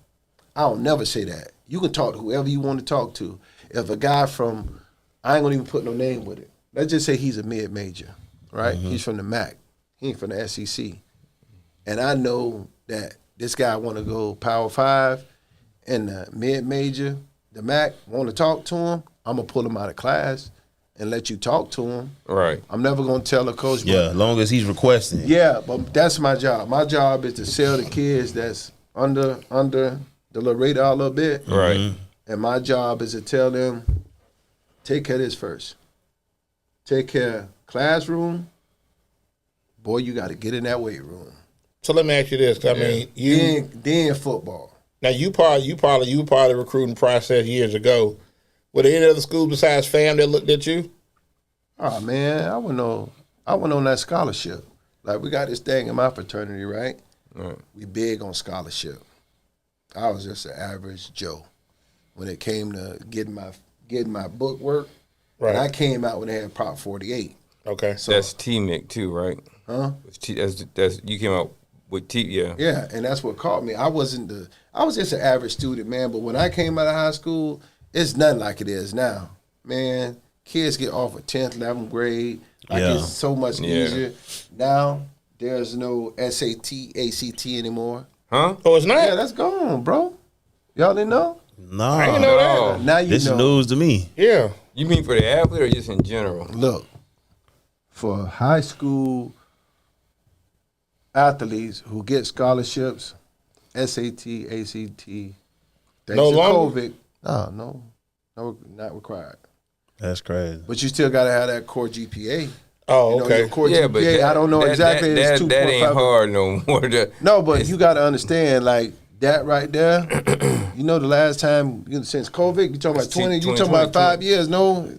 S3: I don't never say that. You can talk to whoever you want to talk to. If a guy from, I ain't going to even put no name with it. Let's just say he's a mid-major, right? Mm-hmm. He's from the MAC. He ain't from the SEC. And I know that this guy want to go Power 5 and the mid-major, the MAC, want to talk to him, I'm going to pull him out of class and let you talk to him.
S4: Right.
S3: I'm never going to tell a coach.
S2: Yeah, as long as he's requesting.
S3: Yeah, but that's my job. My job is to sell the kids that's under the little radar a little bit.
S4: Right.
S2: Mm-hmm.
S3: And my job is to tell them, take care of this first. Take care of classroom. Boy, you got to get in that weight room.
S1: So let me ask you this. I mean,
S3: then football.
S1: Now you part of the recruiting process years ago. Were there any other schools besides FAM that looked at you?
S3: Oh man, I went on that scholarship. Like we got this thing in my fraternity, right? Right. We big on scholarship. I was just an average Joe when it came to getting my book work. Right. And I came out when they had Prop 48.
S1: Okay.
S4: So that's TMIC too, right?
S3: Huh?
S4: That's you came out with T, yeah.
S3: Yeah, and that's what caught me. I was just an average student, man. But when I came out of high school, it's nothing like it is now. Man, kids get off of 10th, 11th grade. Like it's so much easier. Now, there's no SAT, ACT anymore.
S4: Huh?
S1: Oh, it's not?
S3: Yeah, that's gone, bro. Y'all didn't know?
S2: Nah,
S1: I didn't know that.
S4: Oh,
S3: Now you
S2: this
S3: know.
S2: is news to me.
S1: Yeah.
S4: you mean for the athlete or just in general?
S3: Look, for high school athletes who get scholarships, SAT, ACT, thanks
S1: No
S3: to
S1: longer?
S3: COVID, no, not required.
S2: That's crazy.
S3: But you still got to have that core GPA.
S1: Oh,
S3: You know,
S1: okay.
S3: your core
S4: Yeah,
S3: GPA,
S4: but that,
S3: I don't know exactly. It's 2.5.
S4: that ain't hard no more.
S3: No, but you got to understand, like that right there. You know, the last time since COVID, you talking about 20. You talking about 5 years? No,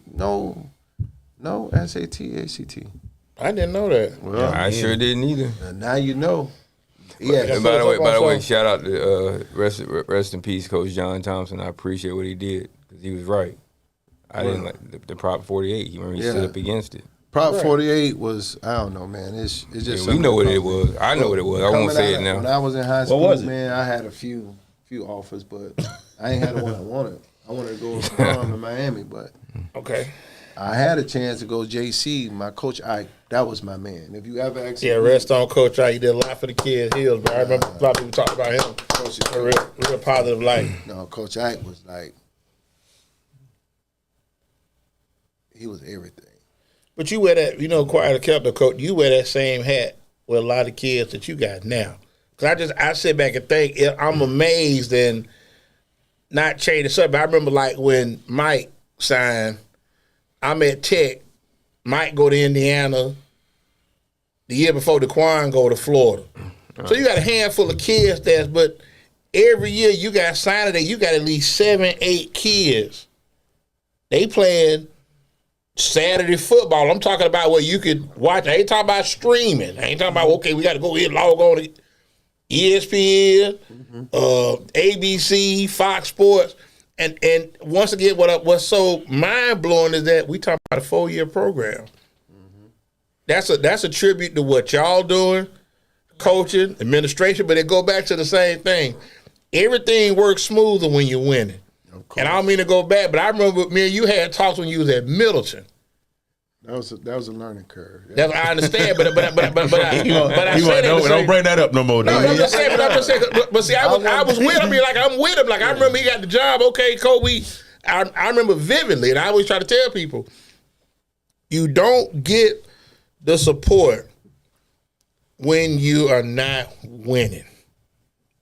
S3: SAT, ACT.
S1: I didn't know that.
S3: Well,
S4: I sure didn't either.
S3: now you know. Yeah.
S4: And by the way, shout out to rest in peace, Coach John Thompson. I appreciate what he did because he was right. I didn't like the Prop 48. He stood up against it.
S3: Prop 48 was, I don't know, man. It's just
S4: We know what it was. I know what it was. I won't say it now.
S3: When I was in high school,
S2: was it?
S3: man, I had a few offers, but I ain't had the one I wanted. I wanted to go to prom in Miami, but
S1: Okay.
S3: I had a chance to go JC. My coach Ike, that was my man. If you ever ask
S1: Yeah, rest on Coach I. He did a lot for the kids, Hills, but I remember a lot of people talked about him.
S3: Coach,
S1: A real positive light.
S3: no, Coach Ike was like, he was everything.
S1: But you wear that, quite a Kepler coach, you wear that same hat with a lot of kids that you got now. Because I sit back and think, I'm amazed and not changing the subject. I remember like when Mike signed, I'm at Tech, Mike go to Indiana, the year before DeQuan go to Florida. So you got a handful of kids but every year you got signed there, you got at least 7, 8 kids. They playing Saturday football. I'm talking about where you could watch. I ain't talking about streaming. I ain't talking about, okay, we got to go here, log on to ESPN, ABC, Fox Sports. And once again, what's so mind-blowing is that we talking about a 4-year program. That's a tribute to what y'all doing, coaching, administration, but it go back to the same thing. Everything works smoother when you're winning. And I don't mean to go back, but I remember me and you had talks when you was at Middleton.
S3: That was a learning curve. Yeah.
S1: That's what I understand, but I said
S2: Don't bring that up no more.
S1: No, I'm just saying, but see, I was with him. Like I'm with him. Like I remember he got the job. Okay, Kobe. I remember vividly, and I always try to tell people, you don't get the support when you are not winning.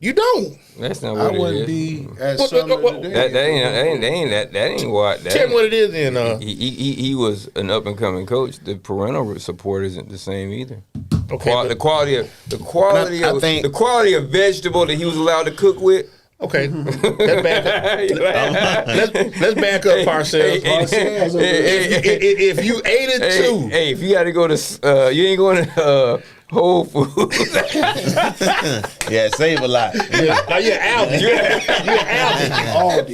S1: You don't.
S4: That's not
S3: I
S4: what
S3: wouldn't
S4: it is.
S3: be at Sumner today.
S4: That ain't what.
S1: Tell me what it is then.
S4: He was an up and coming coach. The parental support isn't the same either.
S1: Okay,
S4: The quality of vegetable that he was allowed to cook with.
S1: Okay, let's back up. Let's back up, Parcells. If you 8-2,
S4: Hey, if you got to go to, you ain't going to Whole Foods.
S2: Yeah, save a lot.
S1: now you're Aldi.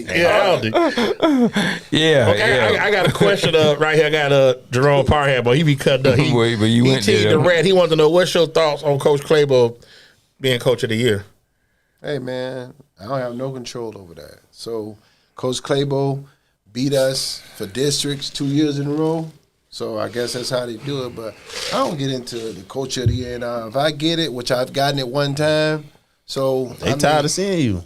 S1: Aldi.
S4: Yeah.
S1: Okay, I got a question right here. I got Jerome Parham, but he be cut up.
S4: But you went
S1: teed
S4: there.
S1: the red. He wants to know what's your thoughts on Coach Clabo being Coach of the Year.
S3: Hey, man, I don't have no control over that. So, Coach Clabo beat us for districts 2 years in a row. So, I guess that's how they do it. But I don't get into the Coach of the Year. And if I get it, which I've gotten it one time, so.
S2: They tired of seeing you.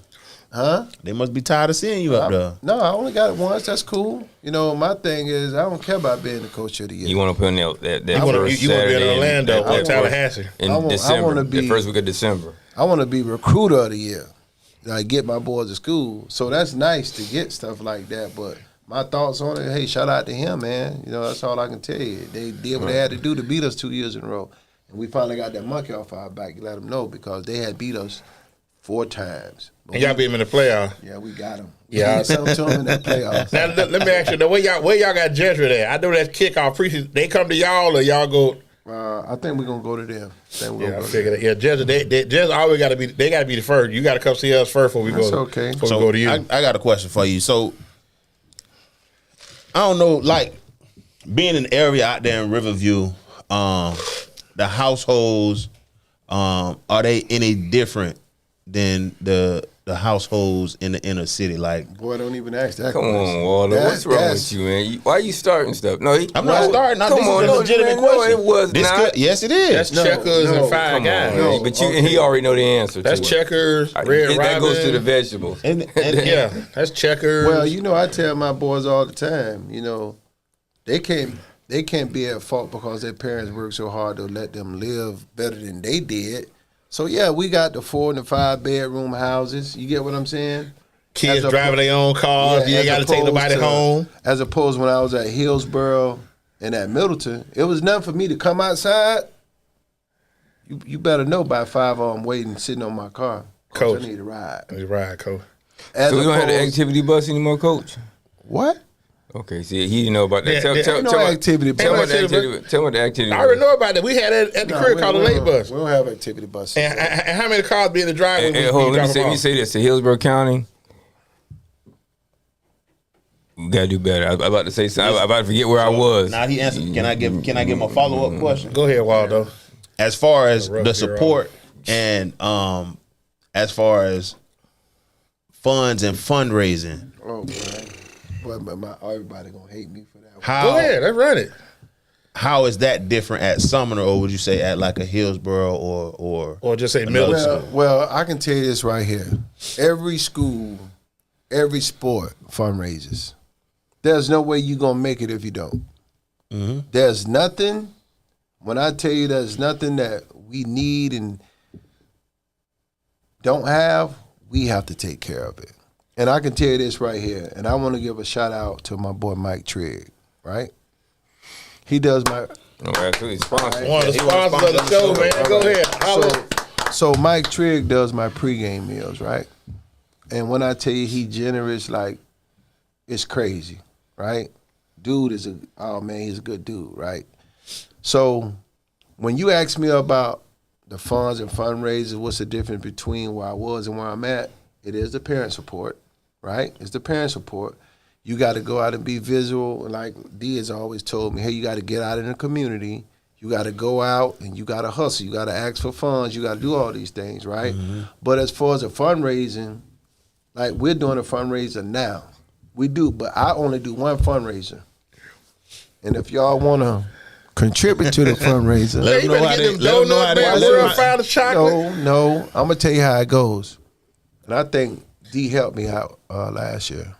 S3: Huh?
S2: They must be tired of seeing you up there.
S3: No, I only got it once. That's cool. My thing is I don't care about being the Coach of the Year.
S4: You want to put in that
S1: You want
S4: first
S1: to be in
S4: Saturday
S1: Orlando or
S4: that
S1: Tallahassee.
S4: in December,
S3: wanna be-
S4: the first week of December.
S3: I want to be recruiter of the year. Like get my boys to school. So that's nice to get stuff like that. But my thoughts on it, hey, shout out to him, man. That's all I can tell you. They did what they had to do to beat us 2 years in a row. And we finally got that monkey off our back. Let them know because they had beat us 4 times. But
S1: And y'all beat him in the playoff.
S3: yeah, we got them.
S1: Yeah.
S3: We did something to them in that playoffs.
S1: Now let me ask you, where y'all got Jesuit at? I know that's kickoff preseason. They come to y'all or y'all go?
S3: I think we're gonna go to them.
S1: I figured that. Yeah, Jesuit. Jesuit always got to be. They got to be the first. You got to come see us first before we
S3: That's
S1: go.
S3: okay.
S1: Before
S2: So
S1: we go to you.
S2: I got a question for you. So I don't know, like being an area out there in Riverview, the households, are they any different than the the households in the inner city like?
S3: Boy, don't even ask that
S4: Come
S3: question.
S4: on, Walter. What's wrong with you, man? Why you starting stuff? No,
S2: I'm not starting. No,
S4: Come
S2: this
S4: on,
S2: is a legitimate question.
S4: No, it was
S2: This
S4: not.
S2: yes, it is.
S1: That's checkers and Five
S4: Come
S1: Guys.
S4: on,
S3: No,
S4: but and he already know the answer.
S1: That's
S4: to
S1: checkers,
S4: it.
S1: Red Robin.
S4: That goes to the vegetables.
S2: and
S1: Yeah, that's checkers.
S3: Well, you know, I tell my boys all the time, you know, they can't be at fault because their parents worked so hard to let them live better than they did. So yeah, we got the 4 and the 5 bedroom houses. You get what I'm saying?
S1: Kids
S3: As
S1: driving their own cars. You ain't got
S3: as
S1: to take nobody
S3: opposed to-
S1: home.
S3: As opposed when I was at Hillsboro and at Middleton, it was nothing for me to come outside. You better know by 5 I'm waiting, sitting on my car.
S1: Coach.
S3: I need a ride.
S1: You right, Coach.
S3: As
S4: So we don't have the
S3: opposed-
S4: activity bus anymore, Coach?
S3: What?
S4: Okay, see, he didn't know about that.
S1: Yeah,
S4: Tell
S1: yeah.
S4: tell-
S3: Ain't no
S4: tell me-
S3: activity bus.
S4: Tell me
S1: Ain't
S4: about the
S1: no activity
S4: activity. Tell me about the activity.
S1: I already
S4: bus.
S1: know about that. We had it at the crib called the late bus.
S3: We don't have activity buses.
S1: And how many cars be in the driveway?
S4: Hey,
S1: when
S4: hold on,
S1: you
S4: let
S1: drop them
S4: me
S1: off?
S4: say this to Hillsborough County. We gotta do better. I'm about to say something. I'm about to forget where I was.
S2: Now he answered. Can I give my follow up question?
S1: Go ahead, Waldo.
S2: As far as
S1: Rough
S2: the
S1: year
S2: support and as far as funds and fundraising,
S3: Oh man, but everybody gonna hate me for that.
S2: how
S1: Go ahead. Let's run it.
S2: how is that different at Sumner, or would you say at like a Hillsboro or
S1: Or just say
S2: another
S1: Middleton.
S2: school?
S3: Well, I can tell you this right here. Every school, every sport fundraises. There's no way you're going to make it if you don't. There's nothing, when I tell you there's nothing that we need and don't have, we have to take care of it. And I can tell you this right here, and I want to give a shout out to my boy Mike Trigg, right? He does my...
S4: No, absolutely. Sponsor.
S1: One of the sponsors of the show, man. Go ahead. Holla.
S3: So Mike Trigg does my pregame meals, right? And when I tell you he generous, like, it's crazy, right? Dude is he's a good dude, right? So when you ask me about the funds and fundraisers, what's the difference between where I was and where I'm at? It is the parent support, right? It's the parent support. You got to go out and be visual. Like D has always told me, hey, you got to get out in the community. You got to go out and you got to hustle. You got to ask for funds. You got to do all these things, right? But as far as the fundraising, like we're doing a fundraiser now. We do, but I only do one fundraiser. And if y'all want to contribute to the fundraiser,
S2: Let them
S1: You
S2: know
S1: better
S2: how
S1: get
S2: they
S1: them
S2: let them know how
S1: donuts, man.
S2: they
S1: World Found of Chocolate.
S3: no, I'm going to tell you how it goes. And I think D helped me out last year.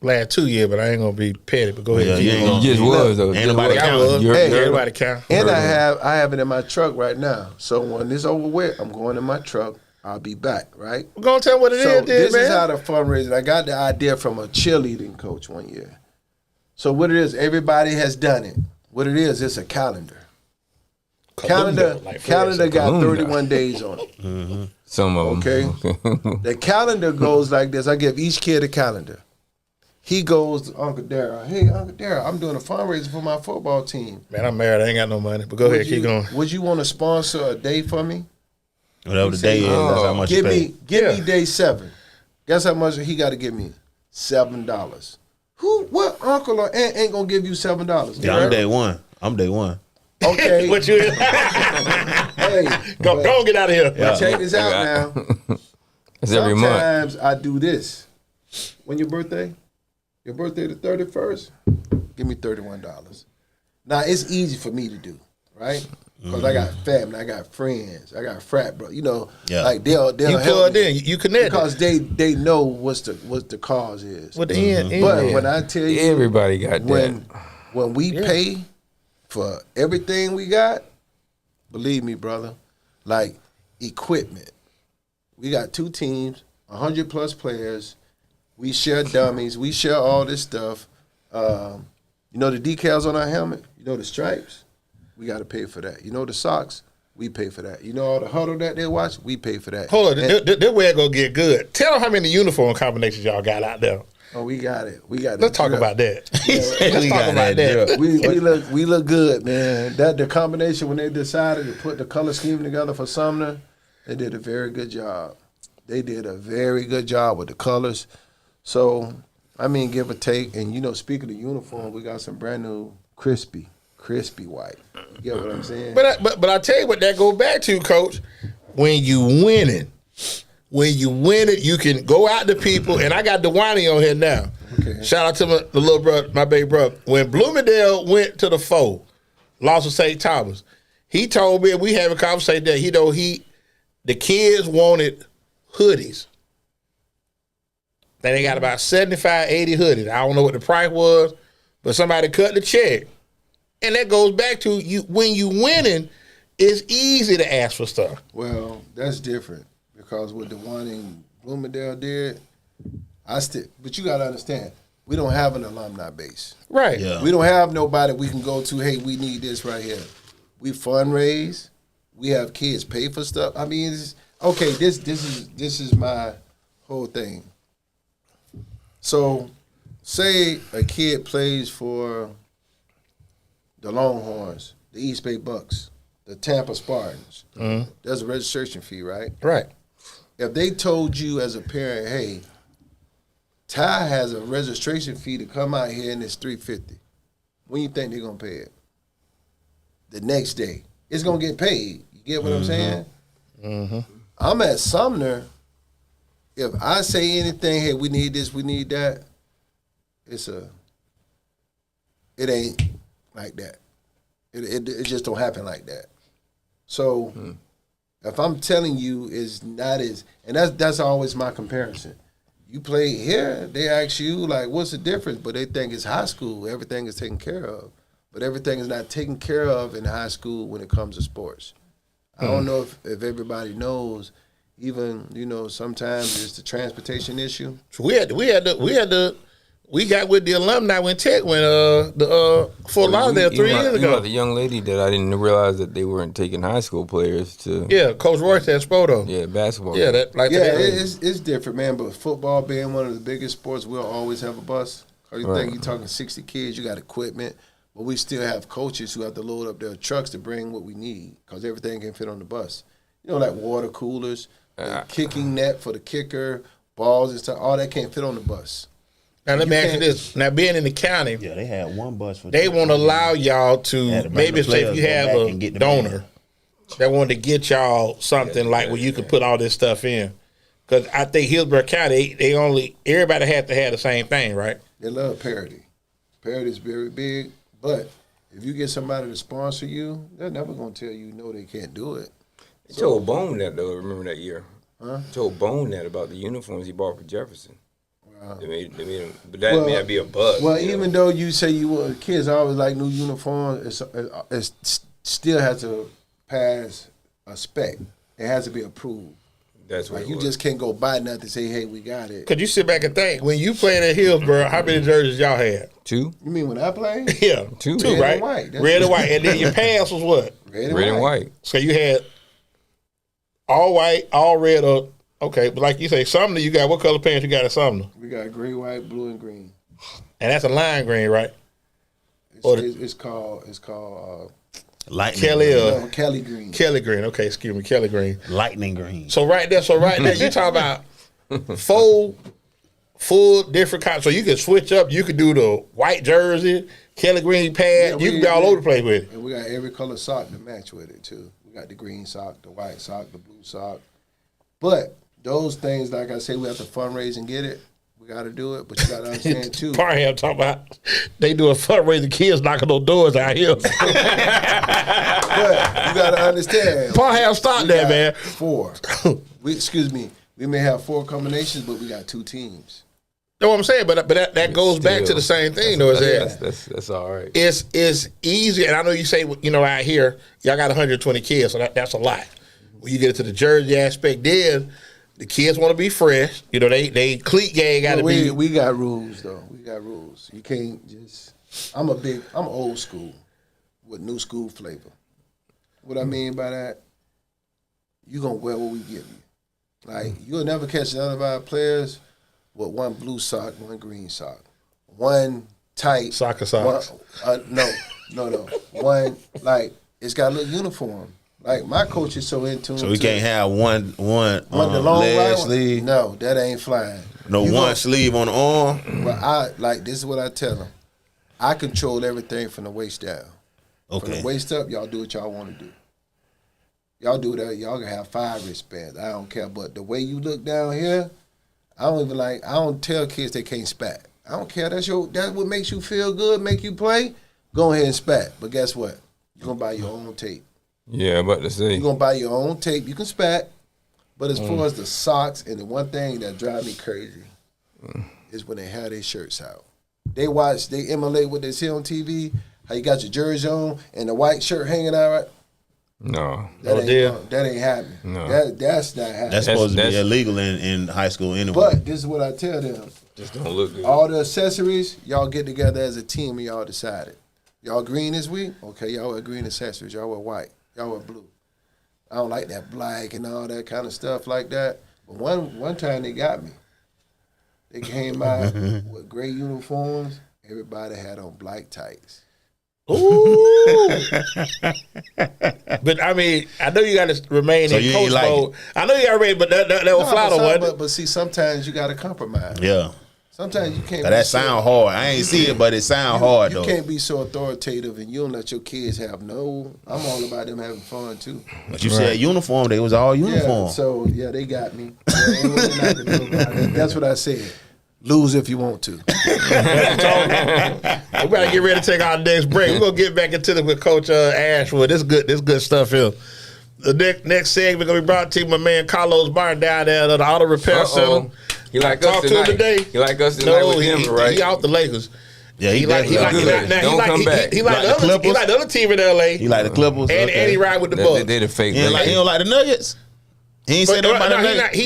S1: Last 2 years, but I ain't gonna be petty. But go ahead.
S2: Yeah, you ain't
S4: You
S2: gonna-
S4: just was though.
S2: Ain't nobody
S1: I
S2: counting.
S1: was.
S3: Hey,
S1: Everybody count.
S3: And I have it in my truck right now. So when this over with, I'm going in my truck. I'll be back, right?
S1: We're gonna tell what it
S3: So
S1: is,
S3: this
S1: man.
S3: is how the fundraising. I got the idea from a cheerleading coach one year. So what it is, everybody has done it. What it is, it's a calendar. Calendar
S1: Like Fred
S3: calendar
S1: said.
S3: got
S4: Kalunda.
S3: 31 days on it.
S4: Some of them.
S3: Okay. The calendar goes like this. I give each kid a calendar. He goes to Uncle Darryl. Hey, Uncle Darryl, I'm doing a fundraiser for my football team.
S1: Man, I'm married. I ain't got no money. But go ahead, keep going.
S3: Would you want to sponsor a day for me?
S2: Whatever the day is, that's how much you
S3: Give
S2: pay.
S3: me day 7. Guess how much he got to give me? $7. What uncle or aunt ain't gonna give you $7?
S2: Yeah, I'm day one. I'm day one.
S3: Okay.
S1: What you?
S3: Hey,
S1: Go
S3: but
S1: on, get out of here.
S3: check this out now.
S4: It's every month.
S3: Sometimes I do this. When your birthday? Your birthday the 31st? Give me $31. Now it's easy for me to do, right? Because I got family, I got friends, I got frat bro. You know,
S2: Yeah.
S3: like they'll
S1: You
S3: help
S1: plugged
S3: me
S1: in. You connected.
S3: because they know what the cause is.
S1: With the end.
S3: But when I tell you,
S4: Everybody got that.
S3: when we pay for everything we got, believe me, brother, like equipment. We got 2 teams, 100+ players. We share dummies. We share all this stuff. You know the decals on our helmet? You know the stripes? We got to pay for that. You know the socks? We pay for that. You know all the huddle that they watch? We pay for that.
S1: Hold on,
S3: And-
S1: this way it gonna get good. Tell them how many uniform combinations y'all got out there.
S3: oh, we got it. We got it.
S1: Let's talk about that. Let's
S2: We
S1: talk
S2: got
S1: about
S2: that,
S1: that.
S3: We look good, man. That the combination when they decided to put the color scheme together for Sumner, they did a very good job. They did a very good job with the colors. So, I mean, give or take. And you know, speaking of uniform, we got some brand new crispy white. You get what I'm saying?
S1: But I tell you what that go back to, Coach. When you winning, when you win it, you can go out to people, and I got DeWine on here now.
S3: Okay.
S1: Shout out to the little brother, my baby brother. When Bloomingdale went to the 4, lost to St. Thomas, he told me, and we had a conversation that the kids wanted hoodies. And they got about 75, 80 hoodies. I don't know what the price was, but somebody cut the check. And that goes back to you when you winning, it's easy to ask for stuff.
S3: Well, that's different because what the one in Bloomingdale did, but you got to understand, we don't have an alumni base.
S1: Right.
S2: Yeah.
S3: We don't have nobody we can go to, hey, we need this right here. We fundraise. We have kids pay for stuff. I mean, okay, this is my whole thing. So, say a kid plays for the Longhorns, the East Bay Bucks, the Tampa Spartans. Mm-hmm. There's a registration fee, right?
S1: Right.
S3: If they told you as a parent, hey, Ty has a registration fee to come out here and it's $350, when you think they're gonna pay it? The next day, it's gonna get paid. You get what I'm saying? Mm-hmm. I'm at Sumner. If I say anything, hey, we need this, we need that, it ain't like that. It just don't happen like that. So if I'm telling you it's not as, and that's always my comparison. You play here, they ask you like, what's the difference? But they think it's high school. Everything is taken care of. But everything is not taken care of in high school when it comes to sports. I don't know if everybody knows. Even, sometimes it's the transportation issue.
S1: So we got with the alumni when Tech went Fort Lauderdale 3 years ago.
S4: The young lady that I didn't realize that they weren't taking high school players to.
S1: Yeah, Coach Royce at Spoto.
S4: Yeah, basketball.
S1: Yeah,
S3: it's different, man. But football being one of the biggest sports, we'll always have a bus. Or you think you're talking 60 kids, you got equipment, but we still have coaches who have to load up their trucks to bring what we need because everything can fit on the bus. Like water coolers. The kicking net for the kicker, balls and stuff, all that can't fit on the bus.
S1: Now let me ask you this. Now being in the county,
S2: Yeah, they had one bus for.
S1: they won't allow y'all to maybe say if you have a donor that wanted to get y'all something like where you could put all this stuff in. Because I think Hillsborough County, everybody had to have the same thing, right?
S3: They love parity. Parity is very big, but if you get somebody to sponsor you, they're never going to tell you no, they can't do it.
S4: He told Bone that, though, remember that year. Huh? Told Bone that about the uniforms he bought for Jefferson. Wow. They made him, but that may not be a buzz.
S3: Well, even though you say kids always like new uniforms, it still has to pass a spec. It has to be approved.
S4: That's what
S3: you just can't go buy nothing and say, hey, we got it.
S1: Could you sit back and think, when you played at Hillsborough, how many jerseys y'all had?
S4: 2.
S3: You mean when I played?
S1: Yeah, 2,
S3: Red
S1: right?
S3: And white.
S1: Red and white. And then your pants was what?
S3: Red
S4: and white.
S1: So you had all white, all red, okay, but like you say, Sumner, you got what color pants you got at Sumner?
S3: We got gray, white, blue, and green.
S1: And that's a lime green, right?
S3: It's called
S2: lightning
S3: Kelly green.
S1: Kelly green, okay, excuse me, Kelly green.
S2: Lightning green.
S1: So right there, you talk about 4 full different kinds. So you can switch up, you could do the white jersey, Kelly green pants, you can be all over the place with it.
S3: And we got every color sock to match with it too. We got the green sock, the white sock, the blue sock. But those things, like I say, we have to fundraise and get it. We got to do it, but you got to understand too.
S1: Parham talking about they do a fundraiser, kids knocking on doors out here.
S3: But you got to understand.
S1: Parham, stop that, man.
S3: 4. We may have 4 combinations, but we got 2 teams.
S1: Know what I'm saying? But that goes back to the same thing, though.
S4: That's all right.
S1: It's easy, and I know you say, out here, y'all got 120 kids, so that's a lot. When you get into the jersey aspect, then the kids want to be fresh. They cleat gang got to be.
S3: We got rules, though. We got rules. You can't just. I'm old school with new school flavor. What I mean by that, you gonna wear what we give you. Like you'll never catch none of our players with one blue sock, one green sock, one tight
S1: soccer socks.
S3: No. One it's got a little uniform. Like my coach is so in tune.
S2: So we can't have one
S3: the long
S2: leg sleeve.
S3: No, that ain't flying.
S2: No one sleeve on the arm.
S3: But this is what I tell them. I control everything from the waist down.
S2: Okay.
S3: From the waist up, y'all do what y'all want to do. Y'all do that. Y'all can have 5 wristbands. I don't care. But the way you look down here, I don't tell kids they can't spat. I don't care. That's what makes you feel good, make you play. Go ahead and spat. But guess what? You're going to buy your own tape.
S4: Yeah, I'm about to say.
S3: You're going to buy your own tape. You can spat. But as far as the socks, and the one thing that drives me crazy is when they have their shirts out. They emulate what they see on TV, how you got your jersey on and the white shirt hanging out, right?
S4: No.
S3: That ain't happening.
S4: No.
S3: That's not happening.
S2: That's supposed to be illegal in high school anyway.
S3: But this is what I tell them.
S4: Just don't look good.
S3: All the accessories, y'all get together as a team and y'all decide it. Y'all green this week? Okay, y'all wear green accessories. Y'all wear white. Y'all wear blue. I don't like that black and all that kind of stuff like that. But one time they got me. They came out with gray uniforms. Everybody had on black tights.
S1: Ooh. But I mean, I know you got to remain in coach mode. I know you got to remain, but that was fly though.
S3: But see, sometimes you got to compromise.
S2: Yeah.
S3: Sometimes you can't.
S2: That sound hard. I ain't see it, but it sound hard though.
S3: You can't be so authoritative, and you don't let your kids have no. I'm all about them having fun too.
S2: But you said uniform. They was all uniform.
S3: Yeah, so they got me. That's what I said. Lose if you want to.
S1: We gotta get ready to take our next break. We're gonna get back into it with Coach Ashwood. This good stuff here. The next segment gonna be brought to you by my man Carlos Barton down there at the Auto Repair Center.
S4: He like
S1: Talk
S4: us
S1: to him
S4: tonight.
S1: today.
S4: He like us tonight with Denver, right?
S1: He out the Lakers.
S2: Yeah,
S1: He like the other team in LA.
S2: He like the Clippers.
S1: And he ride with the Bucks.
S4: They the fake.
S2: He don't like the Nuggets. He ain't said nothing about the Nuggets.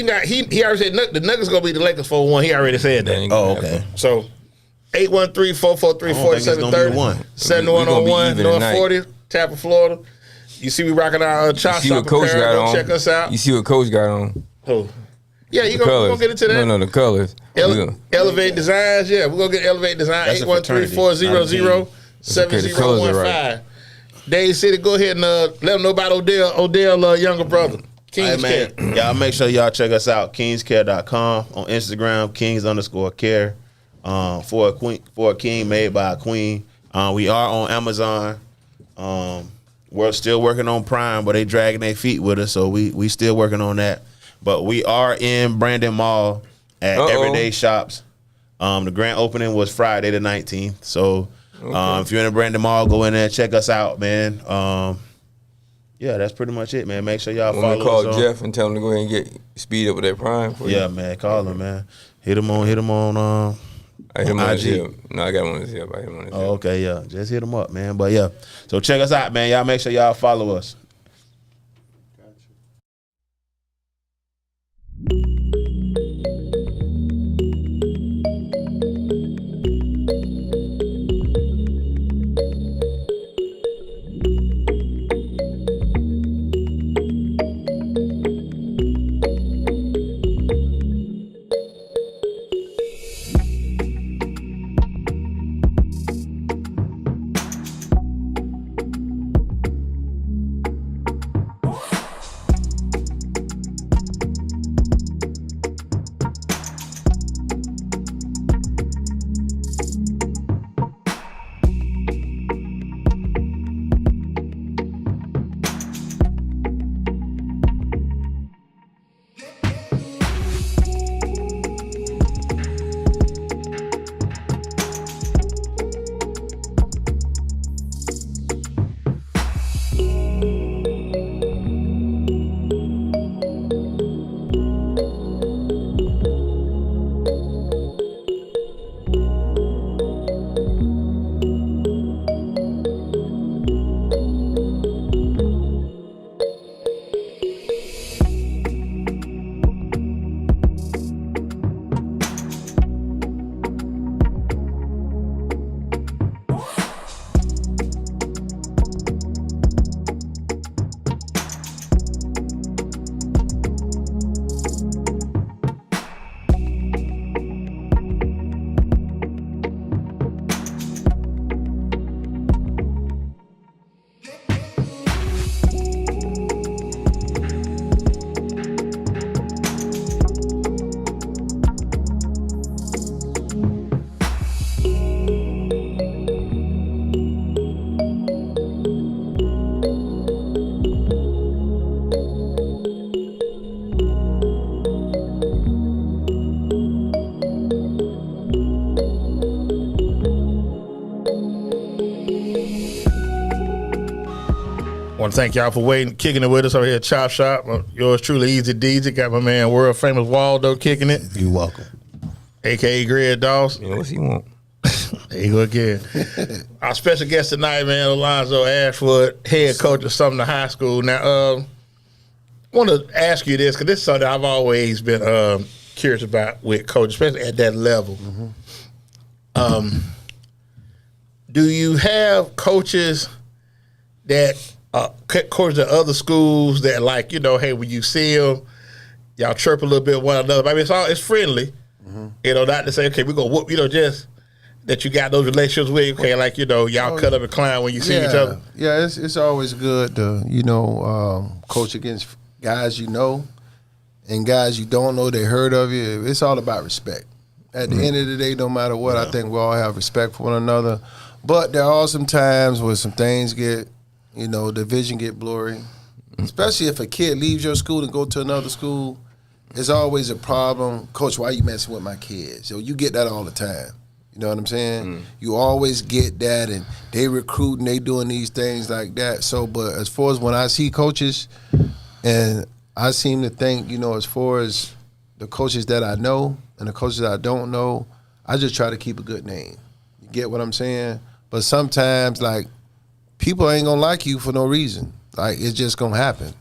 S1: He already said the Nuggets gonna be the Lakers for one. He already said that.
S2: Oh, okay.
S1: So 813-443-4730, 7101 North 40th, Tampa, Florida. You see we rocking our chop shop apparel. Go check us out.
S4: You see what Coach got on?
S1: Oh. Yeah, you gonna get into that.
S4: No, the colors.
S1: Elevate Designs, yeah. We're gonna get Elevate Design. 813-400-7015. Dade City, go ahead and let them know about Odell younger brother. King's
S2: Care. Y'all make sure y'all check us out, kingscare.com, on Instagram, kings_care, for a king made by a queen. We are on Amazon. We're still working on Prime, but they dragging their feet with us, so we still working on that. But we are in Brandon Mall at Everyday Shops. The grand opening was Friday the 19th. So if you're in the Brandon Mall, go in there, check us out, man. Yeah, that's pretty much it, man. Make sure y'all follow us.
S4: Call Jeff and tell him to go ahead and get speed up with that Prime for you.
S2: Yeah, man. Call him, man. Hit him on
S4: I hit him on his
S2: IG.
S4: hip. No, I got him on his hip. I hit him on his hip.
S2: Oh, okay, yeah. Just hit him up, man. But yeah. So check us out, man. Y'all make sure y'all follow us.
S1: want to thank y'all for waiting, kicking it with us over here at Chop Shop. Yours truly, EZDZ. Got my man, world famous Waldo kicking it.
S2: You welcome.
S1: AKA Greg Dawson.
S4: What's he want?
S1: There you go again. Our special guest tonight, man, Alonzo Ashwood, head coach of Sumner High School. Now, I want to ask you this, because this is something I've always been curious about with coaches, especially at that level. Do you have coaches that coach at other schools that, like, you know, hey, when you see them, y'all chirp a little bit with one another? I mean, it's friendly, you know, not to say, okay, we're going to whoop, you know, just that you got those relationships with, okay, like, you know, y'all cut up and clown when you see each other.
S3: Yeah, it's always good to, you know, coach against guys you know and guys you don't know, they heard of you. It's all about respect. At the end of the day, no matter what, I think we all have respect for one another. But there are some times where some things get, you know, the vision get blurry. Especially if a kid leaves your school and go to another school, it's always a problem. Coach, why you messing with my kids? So you get that all the time. You know what I'm saying? You always get that, and they recruiting, they doing these things like that. So, but as far as when I see coaches, and I seem to think, you know, as far as the coaches that I know and the coaches that I don't know, I just try to keep a good name. You get what I'm saying? But sometimes, like, people ain't gonna like you for no reason. Like, it's just gonna happen.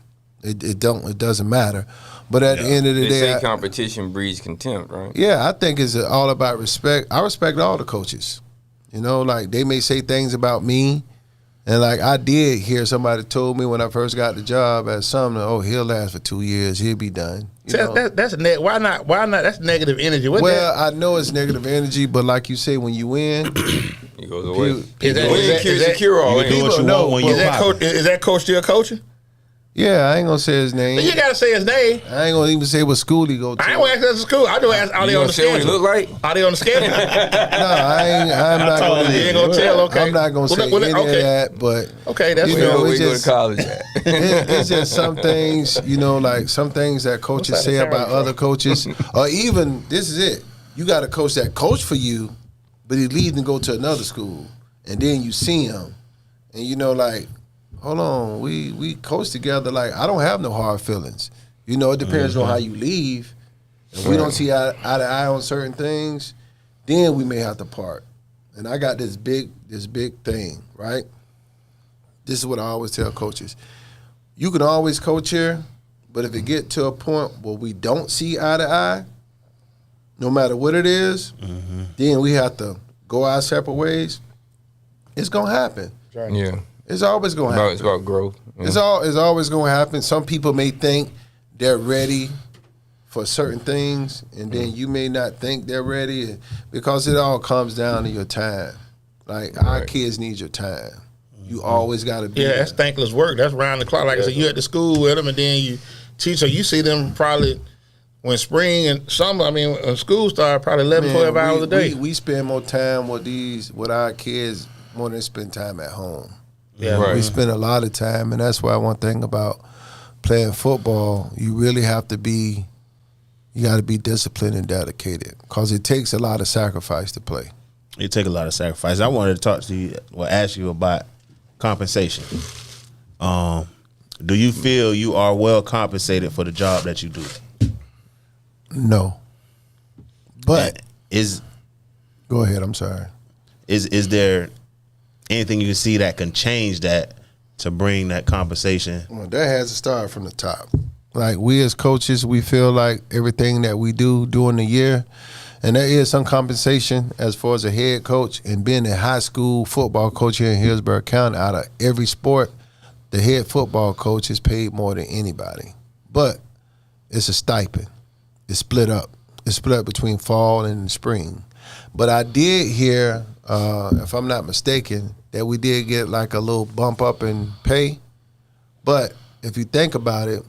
S3: It doesn't matter. But at the end of the
S4: They
S3: day,
S4: say competition breeds contempt, right?
S3: yeah, I think it's all about respect. I respect all the coaches. You know, like, they may say things about me, and like, I did hear somebody told me when I first got the job at Sumner, oh, he'll last for 2 years, he'll be done.
S1: That's why not? That's negative energy.
S3: I know it's negative energy, but like you say, when you win,
S4: He goes away.
S1: Is that
S4: cure-all?
S2: You can do what you
S3: know,
S2: want when
S1: is
S2: you're
S1: that coach still coaching?
S3: yeah, I ain't gonna say his name.
S1: You gotta say his name.
S3: I ain't gonna even say what school he go to.
S1: I ain't gonna ask us to school. I do ask, are they
S4: You
S1: on
S4: gonna
S1: the
S4: say what he
S1: schedule?
S4: look like?
S1: Are they on the schedule?
S3: No, I'm not gonna.
S1: You ain't gonna tell, okay.
S3: I'm not gonna say any of that, but
S1: Okay, that's
S3: You
S1: fair.
S3: know,
S4: Where
S3: it's
S4: you go to
S3: just-
S4: college at?
S3: it's just some things, you know, like some things that coaches
S1: What's that
S3: say about
S1: sound from?
S3: other coaches, or even this is it. You got a coach that coach for you, but he leaves and go to another school, and then you see him, and you know, like, hold on, we coach together. Like, I don't have no hard feelings. You know, it depends on how you leave. If we don't see eye to eye on certain things, then we may have to part. And I got this big thing, right? This is what I always tell coaches. You can always coach here, but if it get to a point where we don't see eye to eye, no matter what it is, then we have to go our separate ways. It's gonna happen.
S4: Yeah.
S3: It's always gonna happen.
S4: It's about growth. Yeah.
S3: It's always gonna happen. Some people may think they're ready for certain things, and then you may not think they're ready, because it all comes down to your time. Like, our kids need your time. You always got to be.
S1: Yeah,
S3: there.
S1: that's thankless work. That's round the clock. Like I said, you at the school with them, and then you teach. So you see them probably when spring and summer. I mean, when school start, probably 11, 12 hours a day.
S3: We spend more time with our kids more than spend time at home.
S1: Yeah,
S4: Right.
S3: We spend a lot of time, and that's why one thing about playing football, you really have to be. You got to be disciplined and dedicated, because it takes a lot of sacrifice to play.
S2: It take a lot of sacrifice. I wanted to talk to you, ask you about compensation. Do you feel you are well compensated for the job that you do?
S3: No, but
S2: Is
S3: go ahead. I'm sorry.
S2: is there anything you can see that can change that to bring that compensation?
S3: Well, that has to start from the top. Like, we as coaches, we feel like everything that we do during the year, and there is some compensation as far as a head coach, and being a high school football coach here in Hillsborough County, out of every sport, the head football coach is paid more than anybody. But it's a stipend. It's split up. It's split up between fall and spring. But I did hear, if I'm not mistaken, that we did get like a little bump up in pay. But if you think about it,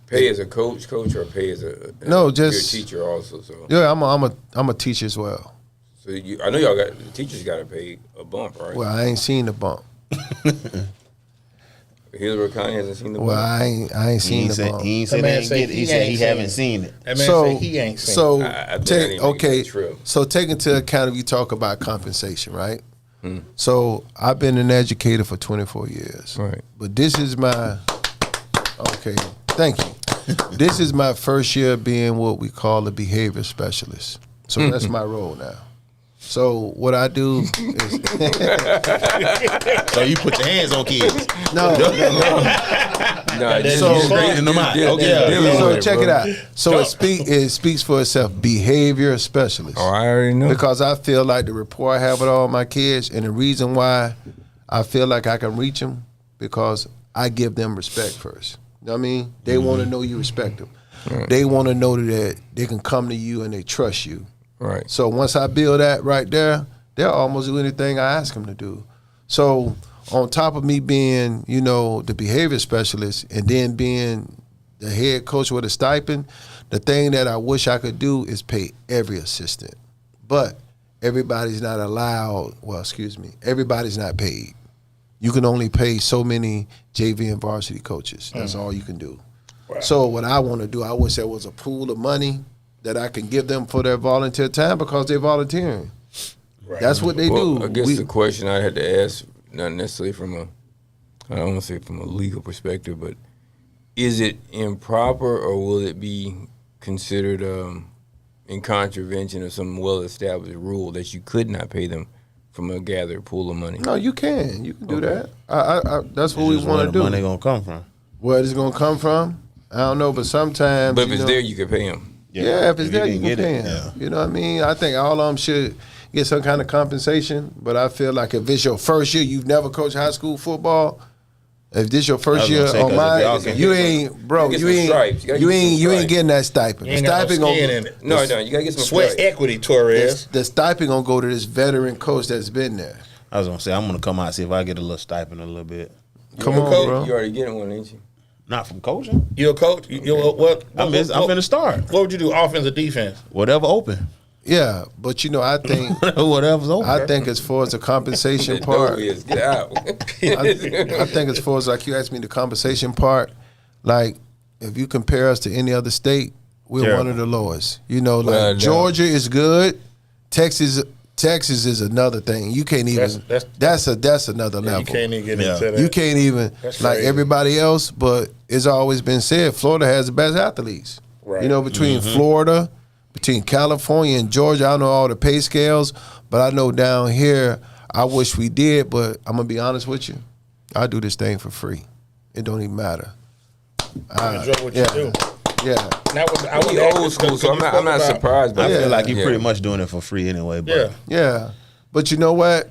S4: Pay as a coach, or pay as a
S3: No, just-
S4: you're a teacher also. So,
S3: yeah, I'm a teacher as well.
S4: so I know y'all got the teachers got to pay a bump, right?
S3: Well, I ain't seen the bump.
S4: Hillsborough County hasn't seen the bump.
S3: Well, I ain't seen the bump.
S2: He ain't
S1: That
S2: said
S1: man
S2: he
S1: say
S2: ain't get it. He
S1: he
S2: said
S1: ain't
S2: he
S1: seen
S2: haven't
S1: it.
S2: seen it.
S1: That man say he ain't seen.
S3: So
S4: I bet
S3: take
S4: that ain't making
S3: okay.
S4: that trip.
S3: So take into account, if you talk about compensation, right? So I've been an educator for 24 years.
S4: Right.
S3: But this is my, okay, thank you. This is my first year being what we call a behavior specialist. So that's my role now. So what I do is
S2: So you put your hands on kids.
S3: no.
S2: Straightening them out. Okay.
S3: So check it out. So it speaks for itself. Behavior specialist.
S4: Oh, I already know.
S3: Because I feel like the rapport I have with all my kids, and the reason why I feel like I can reach them, because I give them respect first. You know what I mean? They want to know you respect them.
S4: Right.
S3: They want to know that they can come to you and they trust you.
S4: Right.
S3: So once I build that right there, they'll almost do anything I ask them to do. So on top of me being, the behavior specialist and then being the head coach with a stipend, the thing that I wish I could do is pay every assistant. But everybody's not allowed, everybody's not paid. You can only pay so many JV and varsity coaches. That's all you can do. Wow. So what I want to do, I wish there was a pool of money that I can give them for their volunteer time because they're volunteering. Right. That's what they do.
S4: I guess the question I had to ask, not necessarily I don't want to say from a legal perspective, but is it improper or will it be considered in contravention of some well-established rule that you could not pay them from a gathered pool of money?
S3: No, you can. You can do that. I that's what we want to do.
S2: Where the money going to come from?
S3: Where it's going to come from? I don't know, but sometimes.
S4: But if it's there, you can pay them.
S3: Yeah, if it's there, you can
S2: get
S3: pay
S2: it.
S3: them.
S2: Yeah.
S3: You know what I mean? I think all of them should get some kind of compensation, but I feel like if it's your first year, you've never coached high school football. If this your first year on mine, you ain't getting that stipend.
S1: You ain't
S3: the
S1: got
S3: stipend
S1: no skin in it.
S4: No, you gotta get some
S1: Sweat
S4: stripes.
S1: equity, Torres.
S3: The stipend gonna go to this veteran coach that's been there.
S2: I was going to say, I'm going to come out and see if I get a little stipend a little bit.
S3: Come on,
S1: coach?
S3: bro.
S4: You already getting one, ain't you?
S2: Not from coaching.
S1: You a coach? What?
S2: I'm finna start.
S1: What would you do? Offense or defense?
S2: Whatever open.
S3: Yeah, but I think
S2: Whatever's open.
S3: I think as far as the compensation part,
S4: Get out.
S3: I think as far as like you asked me the compensation part, like if you compare us to any other state, we're
S2: Terrible.
S3: one of the lowest.
S4: Well,
S3: Georgia is good, Texas is another thing. You can't even. That's another level.
S1: You can't even get into that.
S3: You can't even
S1: That's
S3: like
S1: crazy.
S3: everybody else. But it's always been said Florida has the best athletes.
S1: Right.
S3: Between Florida, between California and Georgia, I know all the pay scales, but I know down here, I wish we did. But I'm gonna be honest with you, I do this thing for free. It don't even matter.
S1: I enjoy what you do.
S3: Yeah.
S1: I was
S4: old school, so I'm not surprised.
S2: I
S4: But
S2: feel like you're
S4: yeah.
S2: pretty much doing it for free anyway. But
S1: Yeah.
S3: Yeah. But you know what?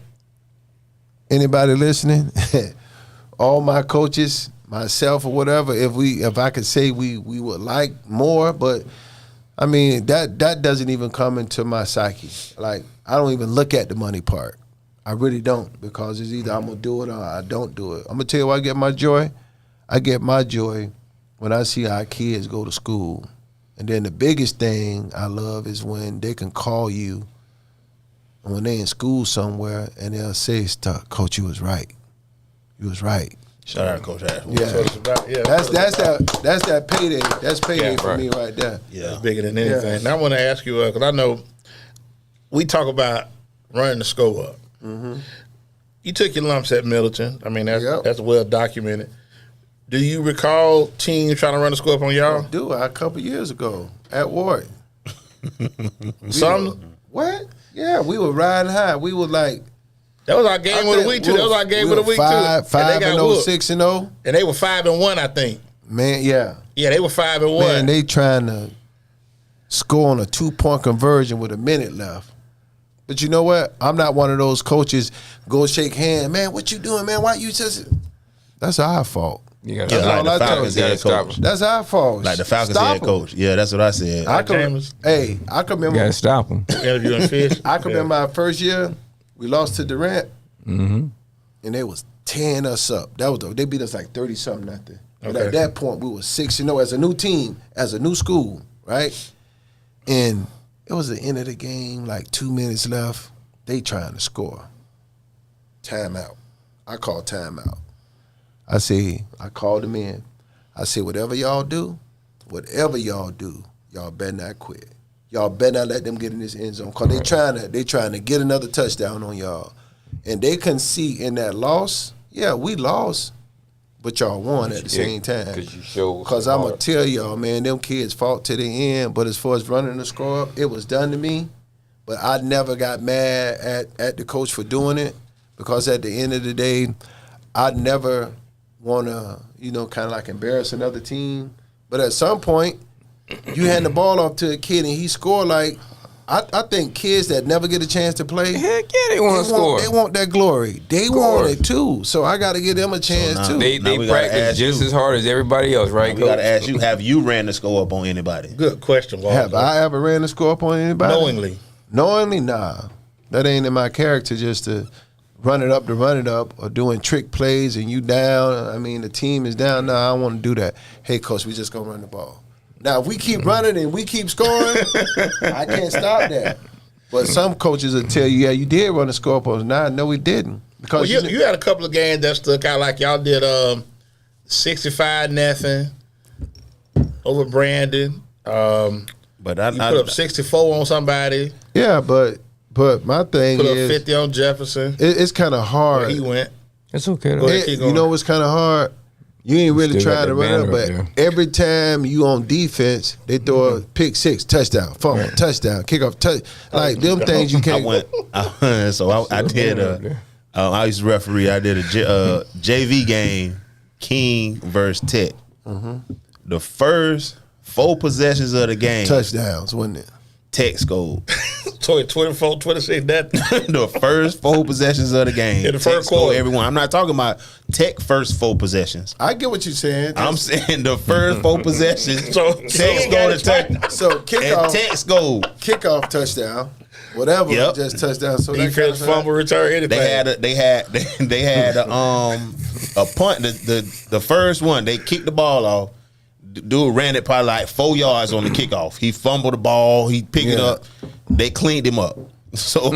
S3: Anybody listening? All my coaches, myself or whatever, if I could say we would like more, but I mean that doesn't even come into my psyche. Like I don't even look at the money part. I really don't, because it's either I'm gonna do it or I don't do it. I'm gonna tell you where I get my joy. I get my joy when I see our kids go to school. And then the biggest thing I love is when they can call you when they in school somewhere and they'll say stuff, Coach, you was right. You was right.
S2: shout out to Coach Ashwood.
S3: Yeah.
S1: That's what it's about. Yeah,
S3: That's that payday. That's payday for
S4: right.
S3: me right there.
S2: Yeah.
S1: That's bigger than anything. Now I want to ask you, because I know we talk about running the score up.
S3: Mm-hmm.
S1: You took your lumps at Middleton. I mean,
S3: Yep.
S1: that's well documented. Do you recall teams trying to run the score up on y'all?
S3: Do a couple years ago at Ward.
S1: Sumner?
S3: What? Yeah, we were riding high. We were like
S1: That was our game of the week too. That was our game of the week too. And
S3: Five
S1: they got
S3: and 0,
S1: whooped.
S3: 6 and 0.
S1: And they were 5-1, I think.
S3: Man, yeah.
S1: Yeah, they were 5-1.
S3: Man, they trying to score on a 2-point conversion with a minute left. But you know what? I'm not one of those coaches go shake hands. Man, what you doing, man? Why you just? That's our fault.
S4: You gotta
S3: That's
S2: like
S3: all
S2: the
S3: I tell
S2: Falcons
S3: you.
S2: head
S4: stop
S2: coach.
S4: them.
S3: That's our fault.
S2: Like the Falcons
S3: Stop
S2: head
S3: 'em.
S2: coach. Yeah, that's what I said.
S3: I can
S1: James.
S3: remember.
S4: You gotta stop them.
S1: Interviewing fish.
S3: I can remember our first year, we lost to Durant, and they was tearing us up. They beat us like 30-something nothing. But
S1: Okay.
S3: at that point, we was 6-0 as a new team, as a new school, right? And it was the end of the game, like 2 minutes left. They trying to score. Timeout. I called timeout. I called them in. I said, whatever y'all do, y'all better not quit. Y'all better not let them get in this end zone, because they trying to get another touchdown on y'all. and they can see in that loss, yeah, we lost, but y'all won at the same time.
S4: Because you showed.
S3: Because I'm going to tell y'all, man, them kids fought to the end, but as far as running the score up, it was done to me. But I never got mad at the coach for doing it, because at the end of the day, I'd never want to, kind of like embarrass another team. But at some point, you hand the ball off to a kid and he scored like, I think kids that never get a chance to play,
S4: heck yeah, they want to score.
S3: They want that glory. They want it too. So I got to give them a chance too.
S4: They practice just as hard as everybody else, right?
S2: We got to ask you: have you ran the score up on anybody?
S1: Good question, Walter.
S3: Have I ever ran the score up on anybody?
S1: Knowingly,
S3: nah. That ain't in my character. Just to run it up, or doing trick plays and you down. I mean, the team is down. Nah, I don't want to do that. Hey, coach, we just gonna run the ball. Now, if we keep running and we keep scoring, I can't stop that. But some coaches will tell you, yeah, you did run the score up on us. Nah, no, we didn't. Because
S1: you had a couple of games that stuck out, like y'all did 65-0 over Brandon.
S2: But
S1: you put up 64 on somebody.
S3: Yeah, but my thing
S1: put
S3: is,
S1: up 50 on Jefferson.
S3: It's kind of hard.
S1: Where he went.
S4: It's okay.
S3: You know what's kind of hard? You ain't really trying to run it, but every time you on defense, they throw a pick six, touchdown, fumble, touchdown, kickoff, like them things you can't.
S2: I did. I used to referee. I did a JV game, King versus Tech. The first 4 possessions of the game,
S3: touchdowns, wasn't it?
S2: Tech scored.
S1: 24, 26, that.
S2: The first 4 possessions of the game.
S1: In the first quarter.
S2: Everyone. I'm not talking about Tech first 4 possessions.
S3: I get what you're saying.
S2: I'm saying the first 4 possessions. Tech scored a touchdown.
S3: So kickoff.
S2: And Tech scored.
S3: Kickoff touchdown. Whatever.
S2: Yep.
S3: Just touchdown. So
S1: defense, fumble, return, anything.
S2: They had a punt. The first one, they kicked the ball off. Dude ran it probably like 4 yards on the kickoff. He fumbled the ball. He picked it up. They cleaned him up. So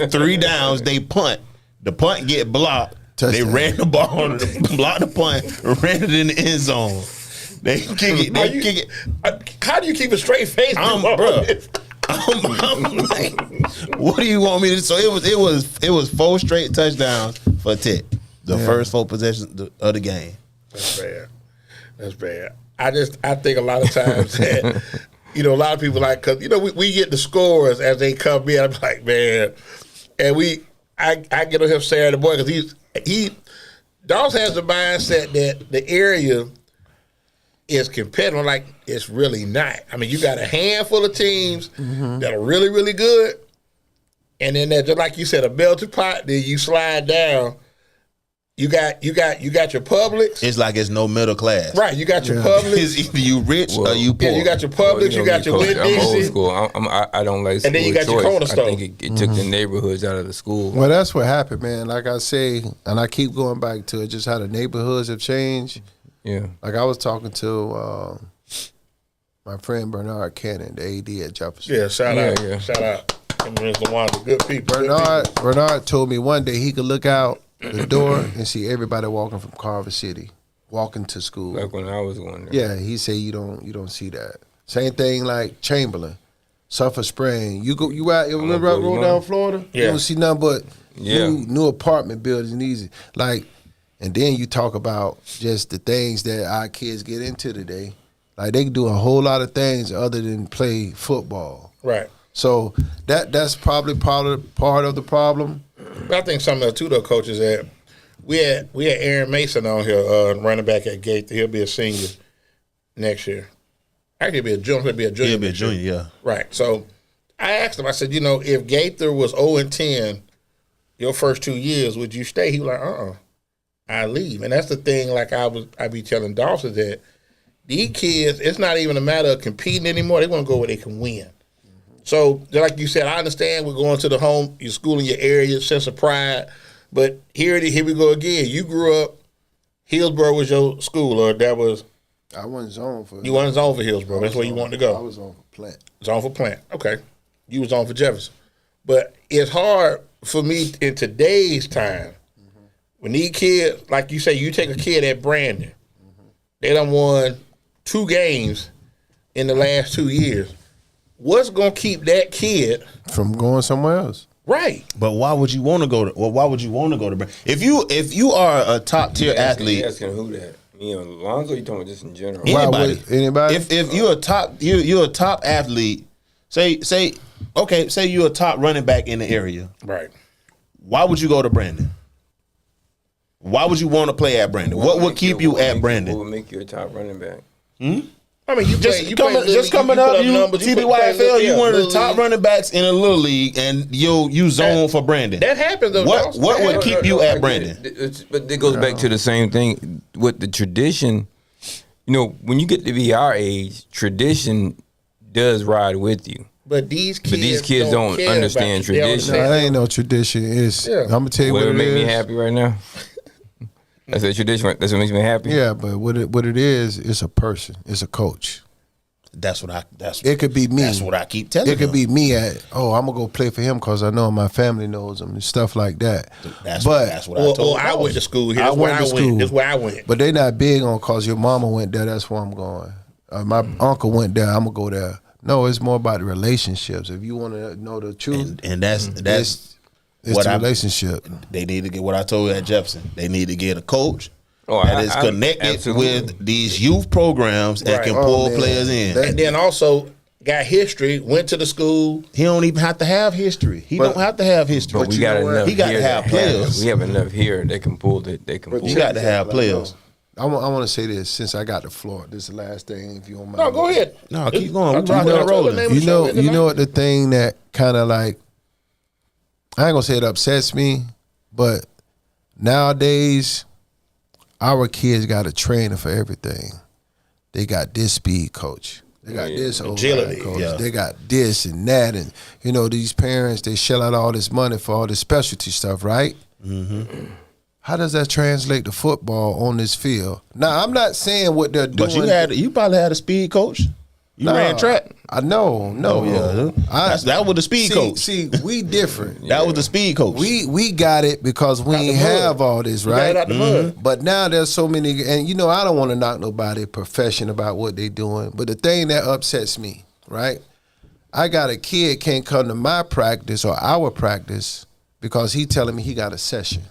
S2: 3 downs, they punt. The punt get blocked. Touchdown. They ran the ball, blocked the punt, ran it in the end zone. They kick it.
S1: How do you keep a straight face?
S2: I'm like, what do you want me to? So it was 4 straight touchdowns for Tech. The first 4 possessions of the game.
S1: That's bad. I think a lot of times that, a lot of people like, because, we get the scores as they come in. I'm like, man. And I get on him saying the boy, because Dawes has the mindset that the area is competitive. Like, it's really not. I mean, you got a handful of teams that are really, really good. And then there's, just like you said, a melting pot, then you slide down. You got your Publix.
S2: It's like it's no middle class.
S1: Right, you got your Publix.
S2: It's either you rich or you poor.
S1: Yeah, you got your Publix, you got your Winn-Dixie.
S4: I'm old school. I don't like school.
S1: And then you got your corner store.
S4: I think it took the neighborhoods out of the school.
S3: Well, that's what happened, man. Like I say, and I keep going back to it, just how the neighborhoods have changed.
S4: Yeah.
S3: Like I was talking to my friend Bernard Cannon, the AD at Jefferson.
S1: Yeah, shout out. Shout out. One of the good people.
S3: Bernard told me one day he could look out the door and see everybody walking from Carver City, walking to school.
S4: Like when I was going there.
S3: Yeah, he said you don't see that. Same thing like Chamberlain, Suffolk Spring. You out remember I rolled down Florida?
S1: Yeah.
S3: You don't see nothing but new apartment buildings and easy. Like, and then you talk about just the things that our kids get into today. Like they can do a whole lot of things other than play football.
S1: Right.
S3: So that's probably part of the problem.
S1: But I think some of the two coaches that we had Aaron Mason on here, running back at Gaither. He'll be a senior next year. Actually, he'll be a junior.
S2: He'll be a junior, yeah.
S1: Right. So I asked him. I said, if Gaither was 0-10 your first 2 years, would you stay? He was like, I leave. And that's the thing. Like I be telling Dawson that these kids, it's not even a matter of competing anymore. They want to go where they can win. So, like you said, I understand we're going to your school in your area, sense of pride. But here we go again. You grew up, Hillsborough was your school, or that was?
S3: I wasn't zoned for.
S1: You wasn't zoned for Hillsborough. That's where you wanted to go.
S3: I was on for Plant.
S1: Zoned for Plant. Okay. You was on for Jefferson. But it's hard for me in today's time, when these kids, like you say, you take a kid at Brandon, they done won 2 games in the last 2 years. What's going to keep that kid
S3: from going somewhere else?
S1: Right.
S2: But why would you want to go to? Well, why would you want to go to Brandon? If you are a top tier athlete,
S4: You asking who that? Me and Alonzo, you talking about just in general?
S2: anybody,
S3: Anybody?
S2: If you're a top you're a top athlete, say you're a top running back in the area.
S1: Right.
S2: Why would you go to Brandon? Why would you want to play at Brandon? What would keep you at Brandon?
S4: What would make you a top running back?
S1: I mean, you
S2: coming up, TBYFL, you one of the top running backs in a little league, and you zone for Brandon.
S1: That happens though.
S2: What would keep you at Brandon?
S4: But it goes back to the same thing with the tradition. You know, when you get to be our age, tradition does ride with you.
S1: But these kids
S4: don't
S1: care
S4: understand
S1: about it. They don't
S4: tradition.
S3: No,
S1: understand.
S3: that ain't no tradition. It's I'm gonna tell you
S4: What
S3: what
S4: would
S3: it
S4: make me
S3: is.
S4: happy right now? That's a tradition. That's what makes me happy.
S3: Yeah, but what it is, it's a person. It's a coach. It could be me.
S2: That's what I keep telling
S3: It could
S2: him.
S3: be me I'm gonna go play for him because I know my family knows him and stuff like that.
S2: That's
S3: but
S2: what I told
S1: I went to school here.
S3: I
S1: That's where
S3: went
S1: I
S3: to
S1: went.
S3: school.
S1: That's where I went.
S3: But they not big on cause your mama went there. That's where I'm going. My uncle went there. I'm gonna go there. No, it's more about the relationships. If you want to know the truth,
S2: and that's
S3: it's
S2: what
S3: the
S2: I-
S3: relationship.
S2: they need to get what I told you at Jefferson. They need to get a coach
S4: Oh,
S2: that
S4: I-
S2: is
S4: I-
S2: connected
S4: absolutely.
S2: with these youth programs that
S1: Right.
S2: can
S3: Oh,
S2: pull
S3: man.
S2: players in.
S3: That-
S1: And then also got history. Went to the school.
S2: He don't even have to have history. He don't have to have history.
S4: But we got enough.
S2: He got to
S4: here
S2: have
S4: that
S2: players.
S4: We have enough here that can pull that. They can pull.
S2: You got to have players.
S3: I want to say this since I got the floor. This is the last thing, if you don't mind.
S1: No, go ahead.
S2: No, keep going. We
S1: I told
S2: rocking
S1: you
S2: and
S1: the
S2: rolling.
S1: name of the
S3: You
S1: show
S3: know,
S1: is
S3: you know
S1: tonight.
S3: what the thing that kind of like, I ain't gonna say it upsets me, but nowadays, our kids got a trainer for everything. They got this speed coach. They got this
S1: Agility,
S3: coach.
S2: yeah.
S3: They got this and that, and these parents, they shell out all this money for all this specialty stuff, right? Mm-hmm. How does that translate to football on this field? Now, I'm not saying what they're doing.
S2: But you probably had a speed coach. You ran track.
S3: I know, no.
S2: Oh, yeah. That was the speed coach.
S3: See, we different.
S2: That was the speed coach.
S3: We got it because we ain't have all this,
S1: got
S3: right?
S1: it out the mud.
S3: But now there's so many, and I don't want to knock nobody profession about what they doing. But the thing that upsets me, right? I got a kid can't come to my practice or our practice because he telling me he got a session.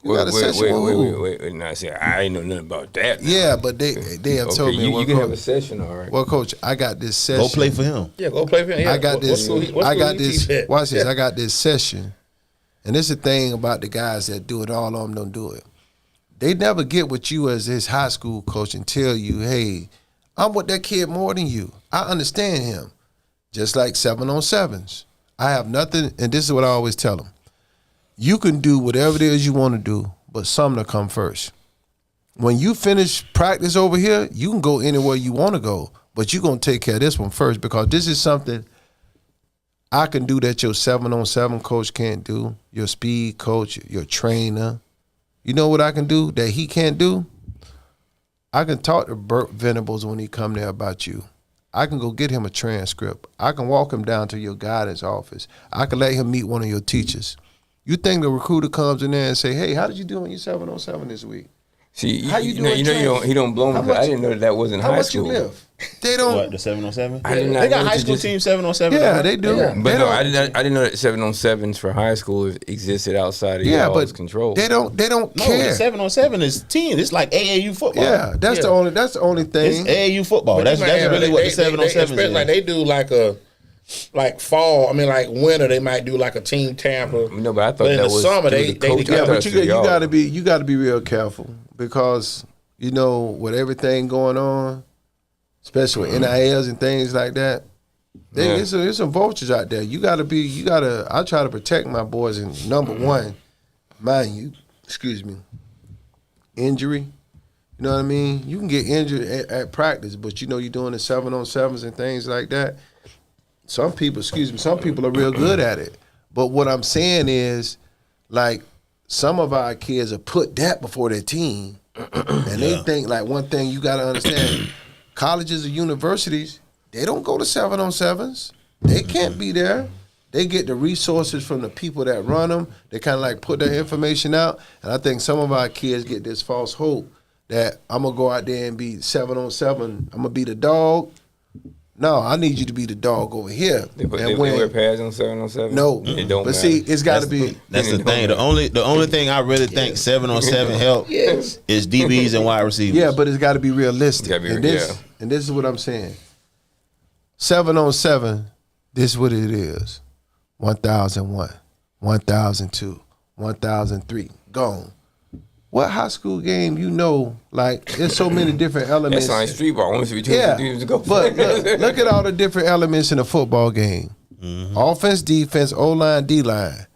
S3: You got a session with who?
S4: Wait. Now, see, I ain't know nothing about that.
S3: Yeah, but they have told me.
S4: you can have a session, all right.
S3: Well, coach, I got this session.
S2: Go play for him.
S1: Yeah, go play for him. Yeah.
S3: I got
S1: What
S3: this.
S1: school
S3: I got
S1: he
S3: this.
S1: teach at?
S3: Watch this.
S1: Yeah.
S3: I got this session, and this is the thing about the guys that do it. All of them don't do it. They never get with you as his high school coach and tell you, "Hey, I'm with that kid more than you. I understand him." Just like 7-on-7s, I have nothing, and this is what I always tell them: you can do whatever it is you want to do, but Sumner come first. When you finish practice over here, you can go anywhere you want to go, but you're going to take care of this one first because this is something I can do that your 7-on-7 coach can't do, your speed coach, your trainer. You know what I can do that he can't do? I can talk to Burt Venables when he come there about you. I can go get him a transcript. I can walk him down to your guidance office. I can let him meet one of your teachers. You think the recruiter comes in there and say, "Hey, how did you do on your 7-on-7 this week?
S4: See,
S3: How you doing,
S4: he don't blow me.
S3: How
S4: 'cause
S3: much-
S4: I didn't know that wasn't
S3: How
S4: high
S3: much
S4: school.
S3: you live?" They don't.
S2: What, the 7-on-7?
S4: I did not
S2: They got
S4: know
S2: high
S4: to
S2: school
S4: just-
S2: team 7-on-7.
S3: Yeah, they do.
S1: Yeah.
S3: They
S4: But no,
S3: don't-
S4: I didn't know that 7-on-7s for high school existed outside of
S3: Yeah,
S4: y'all's
S3: but
S4: control.
S3: they don't
S2: No,
S3: care.
S2: the 7-on-7 is team. It's like AAU football.
S3: Yeah, that's the only
S2: It's
S3: thing.
S2: AAU football.
S1: But
S2: That's
S1: you might have-
S2: really what the
S1: they-
S2: 7-on-7
S1: especially
S2: is.
S1: like they do like fall. I mean, like winter, they might do like a team Tampa.
S4: No, but I thought
S1: But in
S4: that
S1: the
S4: was
S1: summer,
S4: through
S1: they
S4: the coach.
S1: yeah,
S4: I
S3: Yeah,
S4: thought
S3: but
S4: it
S3: you
S4: was y'all.
S3: gotta be real careful because with everything going on, especially with NILs and things like that, there's some vultures out there. I try to protect my boys. And number one, mind you, injury. You know what I mean? You can get injured at practice, but you're doing the 7-on-7s and things like that. Some people are real good at it. But what I'm saying is, like, some of our kids have put that before their team. And they think, like, one thing you got to understand, colleges or universities, they don't go to 7-on-7s. They can't be there. They get the resources from the people that run them. They kind of like put their information out. And I think some of our kids get this false hope that I'm going to go out there and be 7-on-7. I'm going to be the dog. No, I need you to be the dog over here.
S4: They wear pads on 7-on-7?
S3: No.
S4: It don't
S3: but
S4: matter.
S3: see, it's got to be.
S2: That's the thing. The only thing I really think 7-on-7 help is DBs and wide receivers.
S3: Yeah, but it's got to be realistic.
S4: Gotta be,
S3: And this is what I'm saying. 7-on-7, this is what it is. 1001, 1002, 1003, gone. What high school game like there's so many different elements.
S4: That's like street ball. Only between dudes to go.
S3: But look at all the different elements in a football game. Offense, defense, O-line, D-line.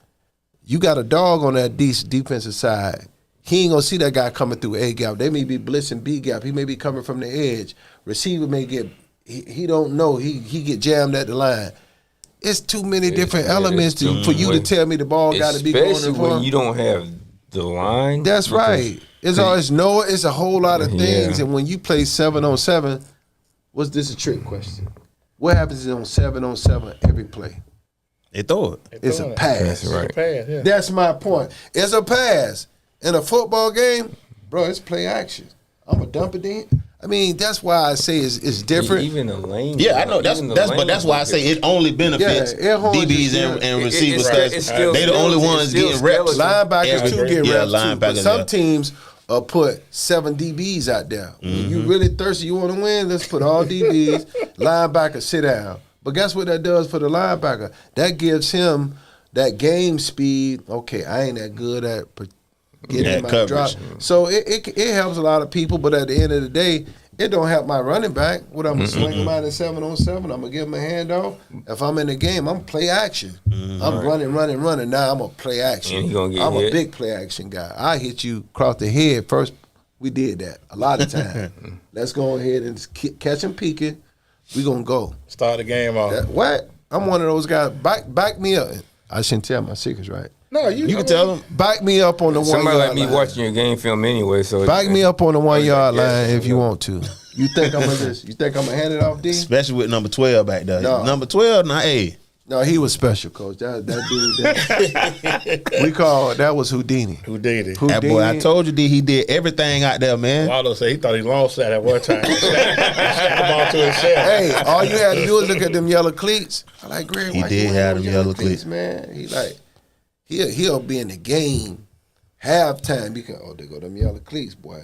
S3: You got a dog on that defensive side. He ain't gonna see that guy coming through A gap. They may be blitzing B gap. He may be coming from the edge. Receiver may get he don't know. He get jammed at the line. It's too many different elements for you to tell me the ball got to be going in front.
S4: Especially when you don't have the line.
S3: That's right. It's a whole lot of things. And when you play 7-on-7, what's this a trick question? What happens on 7-on-7 every play?
S2: They throw it.
S3: It's a pass.
S4: That's right.
S1: It's a pass, yeah.
S3: That's my point. It's a pass. In a football game, bro, it's play action. I'm going to dump it in. I mean, that's why I say it's different.
S4: Even the lane.
S2: Yeah, I know. That's why I say it only benefits DBs and receivers because they the only ones getting reps.
S3: Linebackers too get reps too. But
S2: Linebackers,
S3: some teams put 7 DBs out there. When you really thirsty, you want to win, let's put all DBs. Linebacker, sit down. But guess what that does for the linebacker? That gives him that game speed. Okay, I ain't that good at getting my
S2: coverage.
S3: drop. So it helps a lot of people, but at the end of the day, it don't help my running back. What I'm going to swing him out in 7-on-7, I'm going to give him a handoff. If I'm in the game, I'm play action. I'm running. Now I'm going to play action. I'm a big play action guy. I hit you across the head first. We did that a lot of times. Let's go ahead and catch him peeking. We going to go.
S1: Start the game off.
S3: What? I'm one of those guys. Back me up. I shouldn't tell my secrets, right?
S1: No,
S2: You can tell them.
S3: Back me up on the 1 yard line.
S4: Somebody like me watching your game film anyway. So
S3: back me up on the 1 yard line if you want to. You think I'm gonna hand it off, D?
S2: Especially with number 12 back there.
S3: No.
S2: Number 12, hey.
S3: No, he was special, coach. That dude. That was Houdini.
S1: Houdini.
S2: That boy, I told you, he did everything out there, man.
S1: Waldo said he thought he lost that at one time. He snapped the ball to himself.
S3: Hey, all you had to do is look at them yellow cleats. I like Greg.
S2: He did have them yellow cleats,
S3: man. He like he'll be in the game halftime. Because there go them yellow cleats, boy.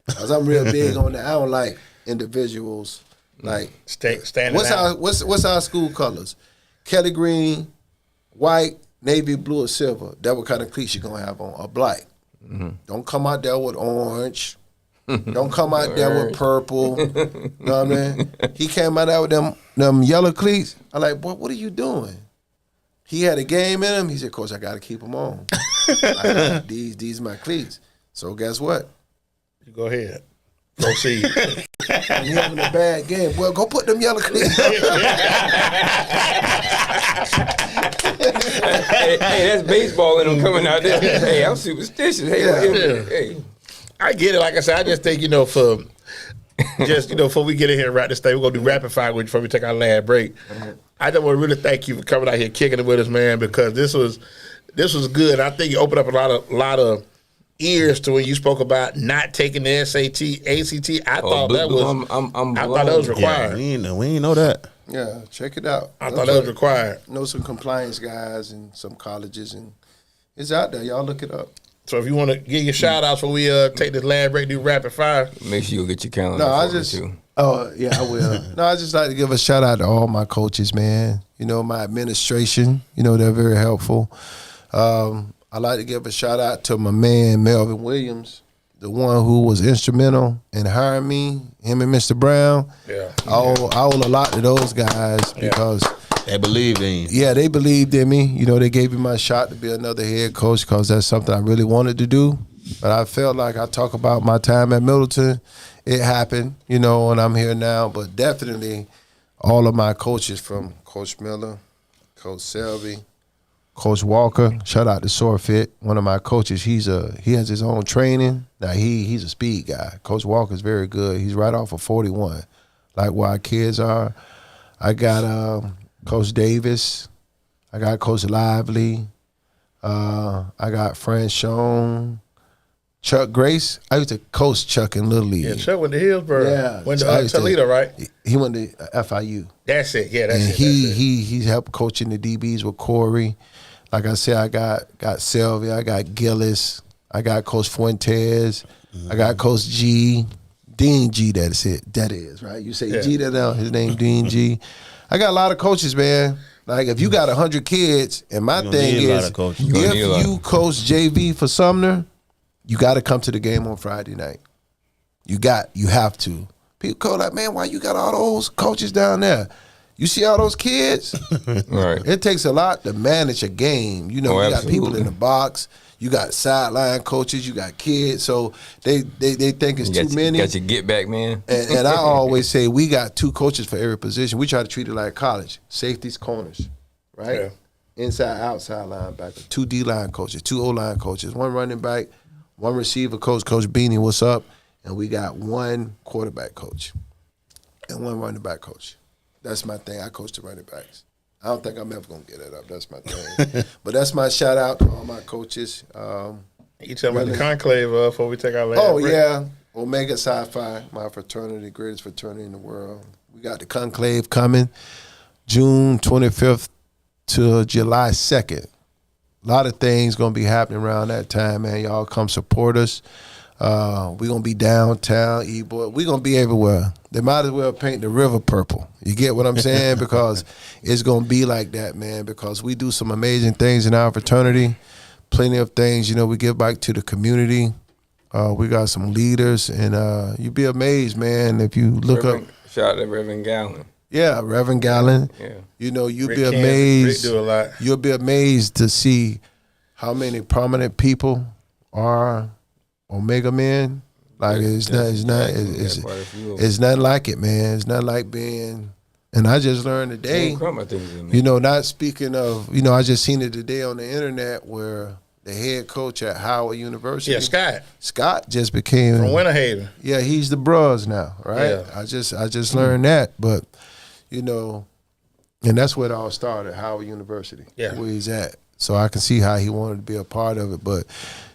S3: Cause I'm real big on that. I don't like individuals like
S1: standing out.
S3: What's our school colors? Kelly green, white, navy blue, or silver. That what kind of cleats you gonna have on? Or black. Don't come out there with orange. Don't come out there with purple. You know what I mean? He came out there with them yellow cleats. I like, boy, what are you doing? He had a game in him. He said, Coach, I got to keep them on. These my cleats. So guess what?
S1: You go ahead. Proceed.
S3: And he having a bad game. Well, go put them yellow cleats on.
S4: hey, that's baseball in them coming out there. Hey, I'm superstitious. Hey.
S1: I get it. Like I said, I just think, before we get in here and wrap this thing, we're going to do rapid fire with you before we take our last break. I just want to really thank you for coming out here kicking it with us, man, because this was good. I think you opened up a lot of ears to when you spoke about not taking the SAT, ACT. I thought that was required.
S2: Yeah, we ain't know that.
S3: Yeah, check it out.
S1: I thought that was required.
S3: Know some compliance guys in some colleges, and it's out there. Y'all look it up.
S1: So if you want to give your shout outs before we take this last break, do rapid fire.
S4: Make sure you get your calendar.
S3: Oh, yeah, I will. No, I just like to give a shout out to all my coaches, man. My administration, they're very helpful. I like to give a shout out to my man, Melvin Williams, the one who was instrumental in hiring me, him and Mr. Brown.
S1: Yeah.
S3: I owe a lot to those guys because
S2: they believed in you.
S3: Yeah, they believed in me. They gave me my shot to be another head coach because that's something I really wanted to do. But I felt like I talk about my time at Middleton. It happened, and I'm here now. But definitely all of my coaches from Coach Miller, Coach Selby, Coach Walker, shout out to Sorefit, one of my coaches. He has his own training. Now he's a speed guy. Coach Walker's very good. He's right off of 41, like where our kids are. I got Coach Davis. I got Coach Lively. I got Franchon. Chuck Grace. I used to coach Chuck in Little League.
S1: Yeah, Chuck went to Hillsborough.
S3: Yeah.
S1: Went to Toledo, right?
S3: He went to FIU.
S1: That's it. Yeah, that's
S3: And
S1: it. That's it.
S3: he helped coaching the DBs with Corey. Like I said, I got Sylvia, I got Gillis, I got Coach Fuentes, I got Coach G, Dean G. That is right. You say G, that now his name Dean G. I got a lot of coaches, man. Like if you got 100 kids, and my thing is, if you coach JV for Sumner, you got to come to the game on Friday night. You have to. People go like, man, why you got all those coaches down there? You see all those kids?
S4: Right.
S3: It takes a lot to manage a game. You know, you got people in the box. You got sideline coaches. You got kids. So they think it's too many.
S4: Got your get back, man.
S3: And I always say we got 2 coaches for every position. We try to treat it like college. Safeties, corners, right? Yeah. Inside, outside linebacker. 2 D-line coaches, 2 O-line coaches, 1 running back, 1 receiver coach, Coach Beanie, what's up? And we got 1 quarterback coach and 1 running back coach. That's my thing. I coach the running backs. I don't think I'm ever going to get it up. That's my thing. But that's my shout out to all my coaches.
S1: You tell me about the conclave before we take our last break.
S3: Yeah. Omega Psi Phi, my fraternity, greatest fraternity in the world. We got the conclave coming June 25th to July 2nd. A lot of things going to be happening around that time, man. Y'all come support us. We're going to be downtown, E-Boy. We're going to be everywhere. They might as well paint the river purple. You get what I'm saying? Because it's going to be like that, man, because we do some amazing things in our fraternity. Plenty of things, you know, we give back to the community. We got some leaders, and you'd be amazed, man, if you look up.
S4: Shout out to Reverend Gallen.
S3: Yeah, Reverend Gallen.
S4: Yeah.
S3: You know, you'll
S1: Rick
S3: be
S1: Kansas,
S3: amazed.
S1: Rick do a lot.
S3: You'll be amazed to see how many prominent people are Omega men. Like it's nothing like it, man. It's not like being. And I just learned today. You know, not speaking of. You know, I just seen it today on the internet where the head coach at Howard University.
S1: Yeah,
S3: Scott just became
S1: from Winter Haven.
S3: Yeah, he's the bros now, right?
S1: Yeah.
S3: I just learned that, but you know, and that's where it all started, Howard University.
S1: Yeah,
S3: where he's at. So I can see how he wanted to be a part of it, but.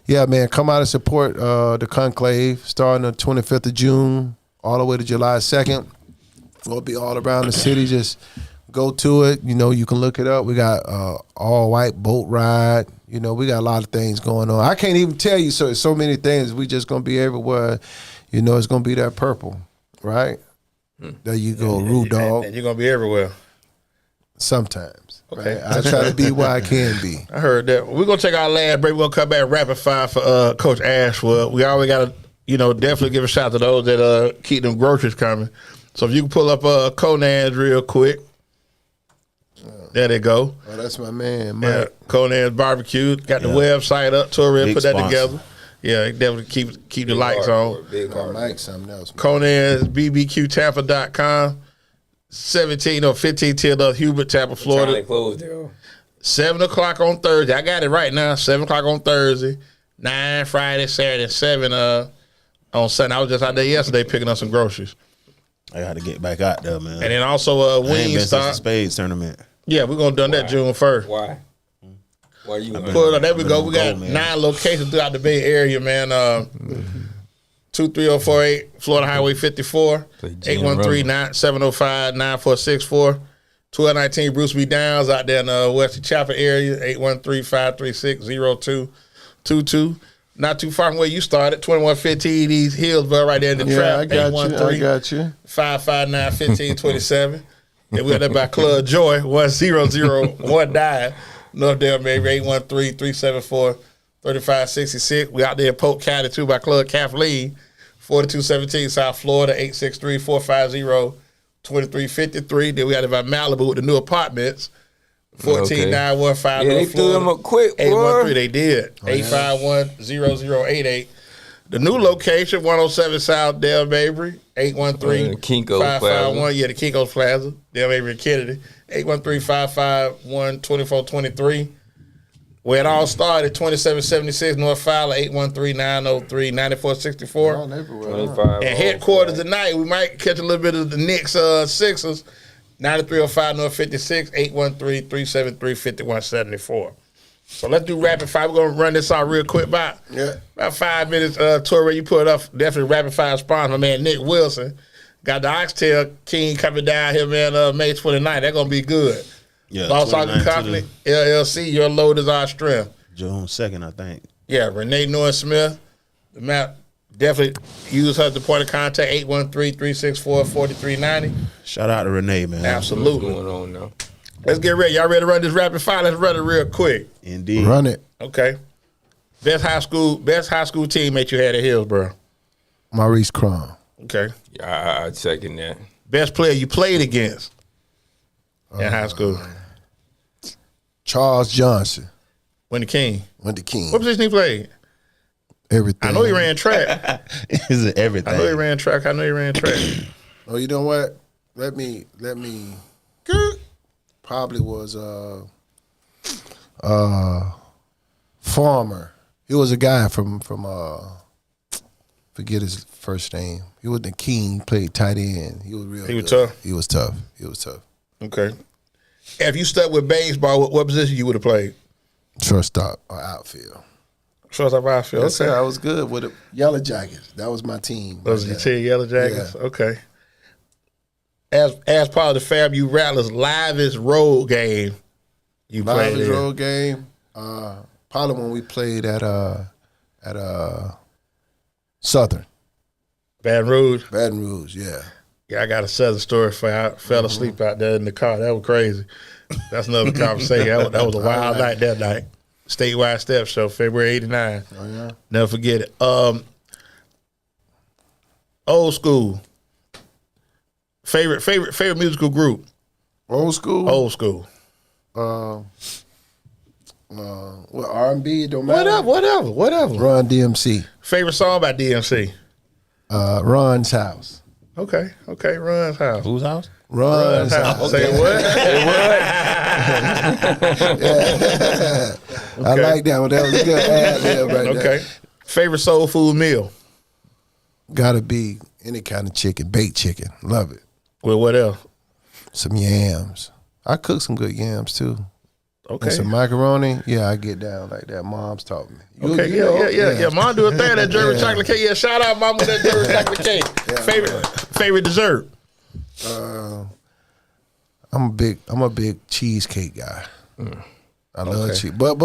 S3: Yeah, man, come out and support the conclave starting the 25th of June all the way to July 2nd. We'll be all around the city. Just go to it. You know, you can look it up. We got all-white boat ride. You know, we got a lot of things going on. I can't even tell you so many things. We just going to be everywhere. You know, it's going to be that purple, right? There you go, Rue Dog.
S1: And you're going to be everywhere.
S3: Sometimes.
S1: Okay.
S3: Right? I try to be where I can be.
S1: I heard that. We're going to take our last break. We're going to come back rapid fire for Coach Ashwood. We always got to, you know, definitely give a shout out to those that keep them groceries coming. So if you can pull up Conan's real quick. There they go.
S3: Oh, that's my man, Mike.
S1: Yeah, Conan's Barbecue. Got the website up. Torre put that
S2: sponsor.
S1: together. Yeah, definitely keep the lights on.
S3: Mike, something else.
S1: Conan's BBQTampa.com. 1510 Hubert, Tampa, Florida.
S4: They closed there.
S1: 7 o'clock on Thursday. I got it right now. 7 o'clock on Thursday. 9 Friday, Saturday, and 7 on Sunday. I was just out there yesterday picking up some groceries.
S2: I got to get back out there, man.
S1: And then also
S2: I ain't been
S1: Wing
S2: since the
S1: Stop.
S2: Spades tournament.
S1: Yeah, we're going to do that June 1st.
S4: Why? Why you?
S1: Pull it up. There we go. We got 9 locations throughout the Bay Area, man. 23048 Florida Highway 54, 813-705-9464, 1219 Bruce B. Downs out there in the Western Chapel area, 813-536-0222. Not too far from where you started, 2115 East Hillsborough, right there in the trap.
S3: I got you.
S1: 559-1527. And we got that by Club Joy, 1001 North Dale, maybe 813-374-3566. We out there in Polk County, too, by Club Kathleen, 4217 South Florida, 863-450-2353. Then we got it by Malibu with the new apartments, 14915
S4: They threw them up quick,
S1: 813, they did. 851-0088. The new location, 107 South Del Mabry, 813-551. Yeah, the Kinko's Plaza, Del Mabry and Kennedy, 813-551-2423. Where it all started, 2776 North Fowler, 813-903-9464. And headquarters tonight, we might catch a little bit of the Knicks Sixers, 9305 North 56, 813-373-5174. So let's do rapid fire. We're going to run this out real quick. About 5 minutes, Torre, you put it up. Definitely rapid fire sponsor. My man Nick Wilson Got the Oxtail King coming down here, man, May 29th. That's going to be good.
S2: Yeah,
S1: Lost
S2: 29
S1: Soccer Company, LLC, your load is our strength.
S2: June 2nd, I think.
S1: Yeah, Renee Norris-Smith. The map, definitely use her as the point of contact, 813-364-4390.
S2: Shout out to Renee, man.
S1: Absolutely.
S4: What's going on now?
S1: Let's get ready. Y'all ready to run this rapid fire? Let's run it real quick.
S2: Indeed.
S3: Run it.
S1: Okay. Best high school teammate you had at Hillsborough.
S3: Maurice Crum.
S1: Okay.
S4: Yeah, I'd second that.
S1: Best player you played against in high school.
S3: Charles Johnson.
S1: Wendy King.
S3: Wendy King.
S1: What position he played?
S3: Everything.
S1: I know he ran track.
S2: Is it everything?
S1: I know he ran track.
S3: Oh, you know what? Let me. Probably was Farmer. He was a guy from forget his first name. He was the king. He played tight end. He was real.
S1: He was
S3: good.
S1: tough?
S3: He was tough.
S1: Okay. If you stuck with baseball, what position you would have played?
S3: Shortstop or outfield.
S1: Shortstop, outfield.
S3: Yes,
S1: Okay.
S3: sir. I was good with the Yellow Jackets. That was my team.
S1: Those are your team, Yellow Jackets?
S3: Yeah.
S1: Okay. As part of the FAMU Rattlers livest road game you played
S3: Live
S1: in.
S3: road game. Probably when we played at Southern.
S1: Baton Rouge.
S3: Baton Rouge, yeah.
S1: Yeah, I got a Southern story for you. I fell asleep out there in the car. That was crazy. That's another conversation. That was a wild night that night. Statewide Step Show, February '89.
S3: Oh yeah.
S1: Never forget it. Old school. Favorite musical group.
S3: Old school.
S1: Old school.
S3: What R&B? It don't matter.
S1: Whatever.
S3: Run DMC.
S1: Favorite song by DMC.
S3: Ron's house.
S1: Okay. Run's house.
S2: Whose house?
S3: Ron's house.
S1: Say what?
S3: I like that one. That was a good ad lib right there.
S1: Okay. Favorite soul food meal.
S3: Gotta be any kind of chicken, baked chicken. Love it.
S1: Well, what else?
S3: Some yams. I cook some good yams too.
S1: Okay.
S3: And some macaroni. Yeah, I get down like that. Mom's taught me.
S1: Okay, yeah. Mom do a thing, that German chocolate cake. Yeah, shout out Mom with that German chocolate cake. Favorite dessert.
S3: I'm a big cheesecake guy. I love
S1: Okay.
S3: cheese. But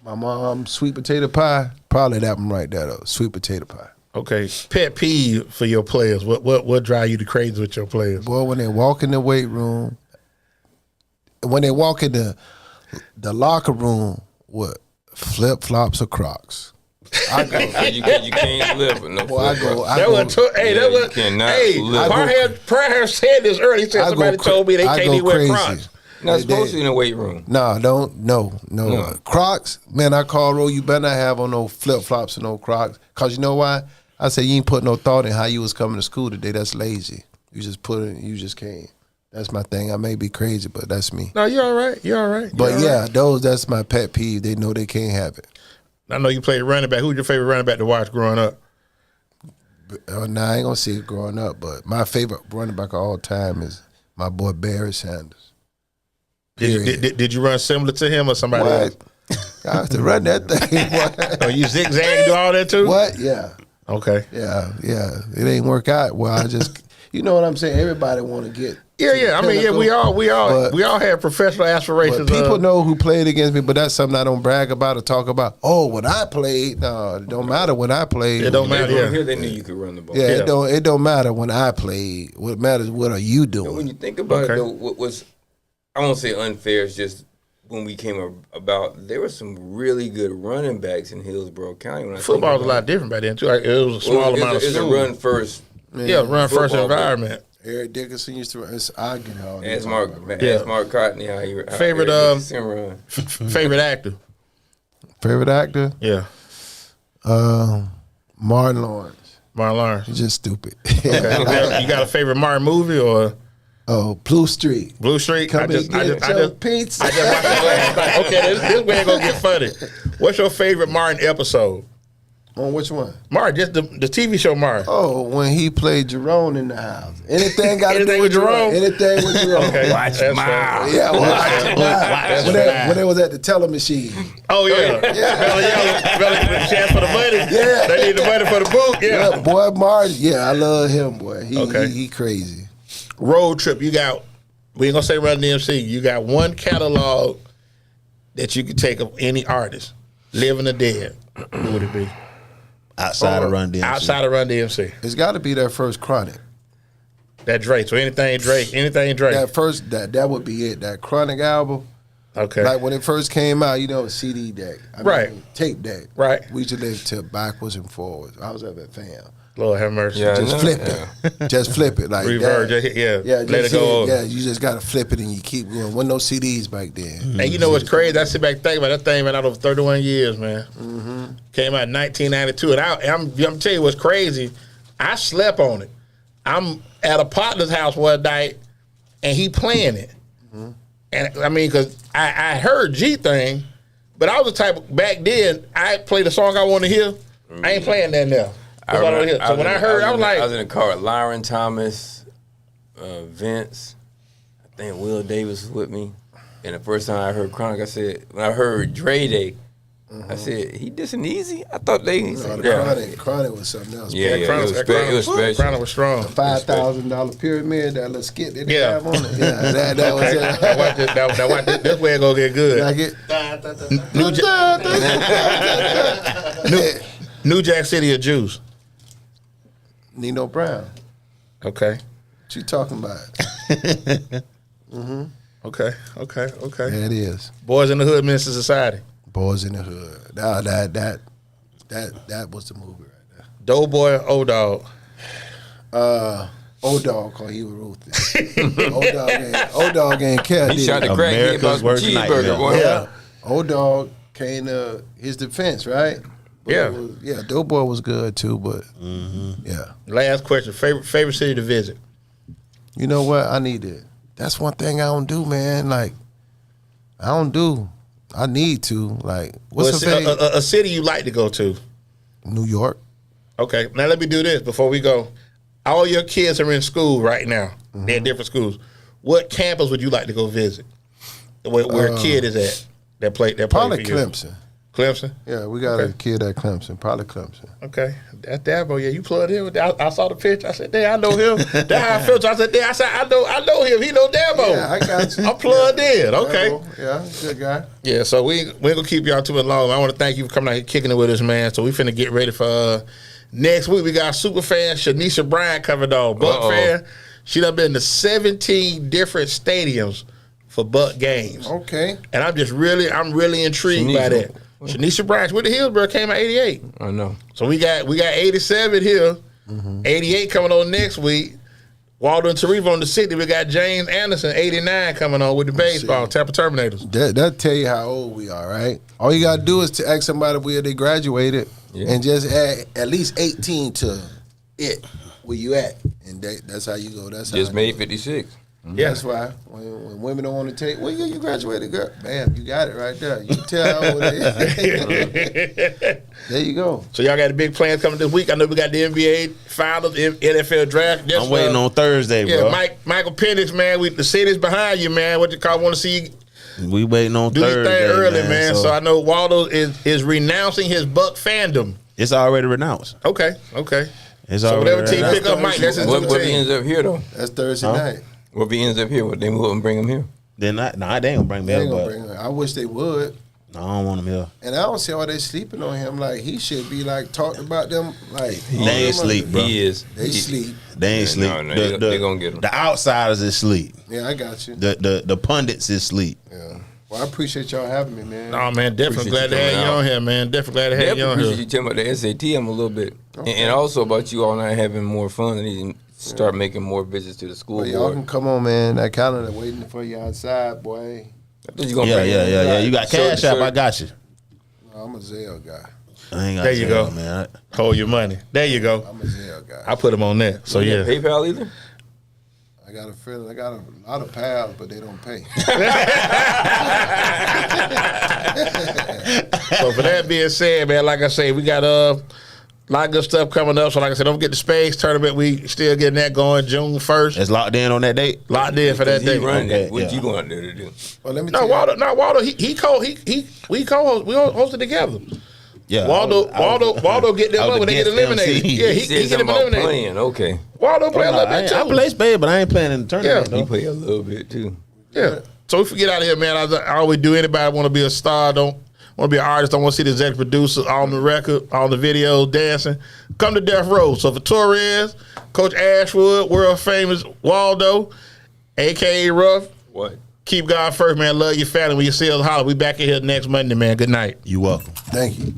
S3: my mom sweet potato pie, probably that one right there though. Sweet potato pie.
S1: Okay. Pet peeve for your players. What drive you to crazy with your players?
S3: Boy, when they walk in the weight room, when they walk in the locker room with flip flops or Crocs. I go.
S4: you can't live with no
S3: Boy, I
S4: flip-flops.
S3: go.
S4: You cannot live.
S1: Prayer said this earlier. He said somebody told me they can't even wear Crocs.
S4: Not supposed to in the weight room.
S3: No. Crocs, man, I call Ro, you better not have on no flip flops or no Crocs. Cause you know why? I said you ain't put no thought in how you was coming to school today. That's lazy. You just put it, you just came. That's my thing. I may be crazy, but that's me.
S1: No, you're all right.
S3: But yeah, that's my pet peeve. They know they can't have it.
S1: I know you played running back. Who's your favorite running back to watch growing up?
S3: Nah, I ain't gonna say it growing up, but my favorite running back of all time is my boy Barry Sanders.
S1: Did you run similar to him or somebody else?
S3: I have to run that thing.
S1: Oh, you zigzag and do all that too?
S3: What? Yeah.
S1: Okay.
S3: Yeah. It ain't work out. Well, I just, you know what I'm saying? Everybody want to get.
S1: Yeah. I mean, we all have professional aspirations.
S3: But people know who played against me, but that's something I don't brag about or talk about. Oh, when I played, no, it don't matter when I played.
S1: It don't matter. Yeah.
S4: Here they knew you could run the ball.
S3: Yeah, it don't matter when I played. What matters, what are you doing?
S4: When you think about it, though, what was, I won't say unfair, it's just when we came about, there were some really good running backs in Hillsborough County. When
S1: Football was a lot different back then too. Like, it was a small amount of
S4: It's a
S1: school.
S4: run first.
S1: Yeah, run first environment.
S3: Eric Dickinson used to run. I get all
S4: Ask Mark Cotney how he
S1: Favorite
S4: run.
S1: favorite actor.
S3: Favorite actor?
S1: Yeah,
S3: Martin Lawrence.
S1: Martin Lawrence.
S3: He's just stupid.
S1: Okay. You got a favorite Martin movie or
S3: Oh, Blue Street.
S1: Blue Street?
S3: Come and get your pizza.
S1: I just watched it last night. Okay, this way ain't gonna get funny. What's your favorite Martin episode?
S3: On which one?
S1: Martin, just the TV show Martin.
S3: Oh, when he played Jerome in the house. Anything got to
S1: Anything
S3: do with
S1: with
S3: Jerome?
S1: Jerome?
S3: Anything with Jerome.
S1: Okay,
S4: Watch
S1: that's
S4: Mom.
S1: fair.
S3: Yeah, when they was at the teller machine.
S1: Oh yeah, Bella, she asked for the money.
S3: Yeah.
S1: They need the money for the boot. Yeah.
S3: Boy, Martin. Yeah, I love him, boy.
S1: Okay.
S3: He crazy.
S1: Road trip. You got. We ain't gonna say Run DMC. You got one catalog that you could take of any artist, living or dead. Who would it be?
S2: Outside of Run DMC.
S1: Outside of Run DMC.
S3: It's got to be that first Chronic.
S1: That Drake. So anything Drake.
S3: That first that would be it. That Chronic album.
S1: Okay.
S3: Like when it first came out, CD deck.
S1: Right.
S3: Tape deck.
S1: Right.
S3: We used to listen to backwards and forwards. I was at that fam.
S1: Lord have mercy.
S4: Yeah.
S3: Just flip it. Just flip it. Like
S1: Reverb.
S3: that.
S1: Just, yeah.
S3: Yeah,
S1: Let it go.
S3: Yeah, you just gotta flip it and you keep going. Wasn't no CDs back then.
S1: And you know what's crazy? I sit back and think about that thing been out over 31 years, man. Came out in 1992. And I'm telling you what's crazy. I slept on it. I'm at a partner's house one night and he playing it. And I mean, because I heard G thing, but I was the type of, back then, I played the song I want to hear. I ain't playing that now. So when I heard, I was like,
S4: I was in the car with Lyron Thomas, Vince, I think Will Davis was with me. And the first time I heard Chronic, I said, when I heard Dre Day, I said, he dissing Easy? I thought they said,
S3: Chronic was something else.
S4: Yeah, it was special.
S1: Chronic was strong.
S3: $5,000 pyramid, that little skit they
S1: Yeah.
S3: have on it. Yeah, that was it.
S1: Now watch this way it gonna get good.
S3: Like it.
S1: New Jack City of Jews.
S3: Nino Brown.
S1: Okay.
S3: What you talking about?
S1: Okay.
S3: There it is.
S1: Boys in the Hood, Minister Society.
S3: Boys in the Hood. That was the movie right there.
S1: Doughboy or Old Dog?
S3: Old Dog, cause he was ruthless. Old dog ain't care.
S4: He
S3: did
S4: shot
S3: he?
S4: the crack head about some
S2: America's worst
S4: cheeseburger.
S2: nightmare.
S4: Boy.
S3: Yeah. Old Dog came to his defense, right? But
S1: Yeah.
S3: Doughboy was good too, but yeah.
S1: Last question. Favorite city to visit?
S3: You know what? I need it. That's one thing I don't do, man. Like, I don't do. I need to. Like, what's
S1: a city you like to go to?
S3: New York.
S1: Okay. Now let me do this before we go. All your kids are in school right now. They're in different schools. What campus would you like to go visit? Where a kid is at that play
S3: Probably
S1: for you?
S3: Clemson.
S1: Clemson?
S3: Yeah, we got a kid at Clemson. Probably Clemson.
S1: Okay. That's Dabo. Yeah, you plugged in with that. I saw the picture. I said, I know him. That's how I felt. I said, I know him. He know Dabo.
S3: Yeah, I got you.
S1: I'm plugged in. Okay.
S3: Dabo, yeah, good guy.
S1: Yeah, so we ain't gonna keep y'all too long. I want to thank you for coming out here kicking it with us, man. So we finna get ready for next week. We got super fan Shanisha Bryant coming on. Buck fan. She done been to 17 different stadiums for Buck games.
S3: Okay.
S1: And I'm really intrigued by that. Shanisha Bryant with the Hillsborough came out 88.
S4: I know.
S1: So we got 87 here, 88 coming on next week. Waldo and Tarifa on the city. We got James Anderson, 89 coming on with the baseball, Tampa Terminators.
S3: That tell you how old we are, right? All you gotta do is to ask somebody where they graduated and just add at least 18 to it where you at, and that's how you go. That's
S4: Just
S3: how
S4: made 56.
S1: Yeah.
S3: That's why when women don't want to take, well, you graduated, girl. Bam, you got it right there. You can tell how old it is. There you go.
S1: So y'all got the big plans coming this week. I know we got the NBA finals, the NFL draft.
S2: I'm waiting on Thursday, bro.
S1: Michael Penix, man. The city's behind you, man. What you call? Want to see you
S2: We waiting on
S1: do
S2: Thursday,
S1: your thing early, man.
S2: So
S1: So I know Waldo is renouncing his Buck fandom.
S2: it's already renounced.
S1: Okay.
S2: It's
S1: So
S2: already
S1: whatever team
S2: renounced.
S1: pick up, Mike, that's his new
S4: What if he
S1: team.
S4: ends up here, though?
S3: That's Thursday night.
S4: What if he ends up here? What, they wouldn't bring him here?
S2: Then they ain't gonna bring me
S3: They
S2: up,
S3: ain't gonna
S2: but
S3: bring her. I wish they would.
S2: no, I don't want him here.
S3: And I don't see why they sleeping on him. Like, he should be like talked about them. Like,
S2: They ain't sleep, bro.
S4: He is.
S3: They sleep.
S2: They ain't sleep.
S4: No, they gonna get him.
S2: The outsiders is sleep.
S3: Yeah, I got you.
S2: The pundits is sleep.
S3: Yeah. Well, I appreciate y'all having me, man.
S1: Oh man, definitely
S4: Appreciate
S1: glad to
S4: you
S1: have you
S4: coming
S1: on
S4: out.
S1: here, man. Definitely glad to have you
S4: Definitely
S1: on
S4: appreciate
S1: here.
S4: you telling about the SAT. I'm a little bit, and also about you all not having more fun and need to start making more visits to the school
S3: Well, y'all
S4: board.
S3: can come on, man. That calendar waiting for you outside, boy.
S4: I thought you gonna
S2: Yeah.
S4: bring
S2: You got
S4: So-
S2: cash
S4: so-
S2: app, I got you.
S3: I'm a Zelle guy.
S2: I ain't got
S1: There you
S2: Zelle,
S1: go.
S2: man.
S1: Hold your money. There you go.
S3: I'm a Zelle guy.
S1: I put him on that. So
S4: You
S1: yeah.
S4: got PayPal either?
S3: I got a feeling. I got a lot of pals, but they don't pay.
S1: So for that being said, man, like I say, we got a lot of good stuff coming up. So like I said, don't forget the Space Tournament. We still getting that going June 1st.
S2: It's locked in on that date.
S1: Locked in for that
S4: He
S1: day.
S4: running
S2: Okay,
S4: it. What
S2: yeah.
S4: you going out there to do?
S3: Well, let me
S1: No,
S3: tell you.
S1: Waldo. He co-host. We hosted together.
S2: Yeah,
S1: Waldo get them
S2: I was
S1: up when
S2: the
S1: they get
S2: guest
S1: eliminated.
S2: MC.
S1: Yeah,
S4: He
S1: he
S4: said
S1: get them
S4: something about
S1: eliminated.
S4: playing. Okay,
S1: Waldo play a little bit too.
S2: I play spade, but I ain't playing in the tournament.
S1: Yeah.
S4: he
S2: though.
S4: play a little bit too.
S1: Yeah. So if we get out of here, man, I always do. Anybody want to be a star, don't want to be an artist, don't want to see the executive producer on the record, on the video, dancing, come to Death Row. So for Torres, Coach Ashwood, world famous Waldo, a.k.a. Ruff,
S4: What?
S1: keep God first, man. Love your family. When you see us, holler. We back in here next Monday, man. Good night.
S2: You welcome.
S3: Thank you.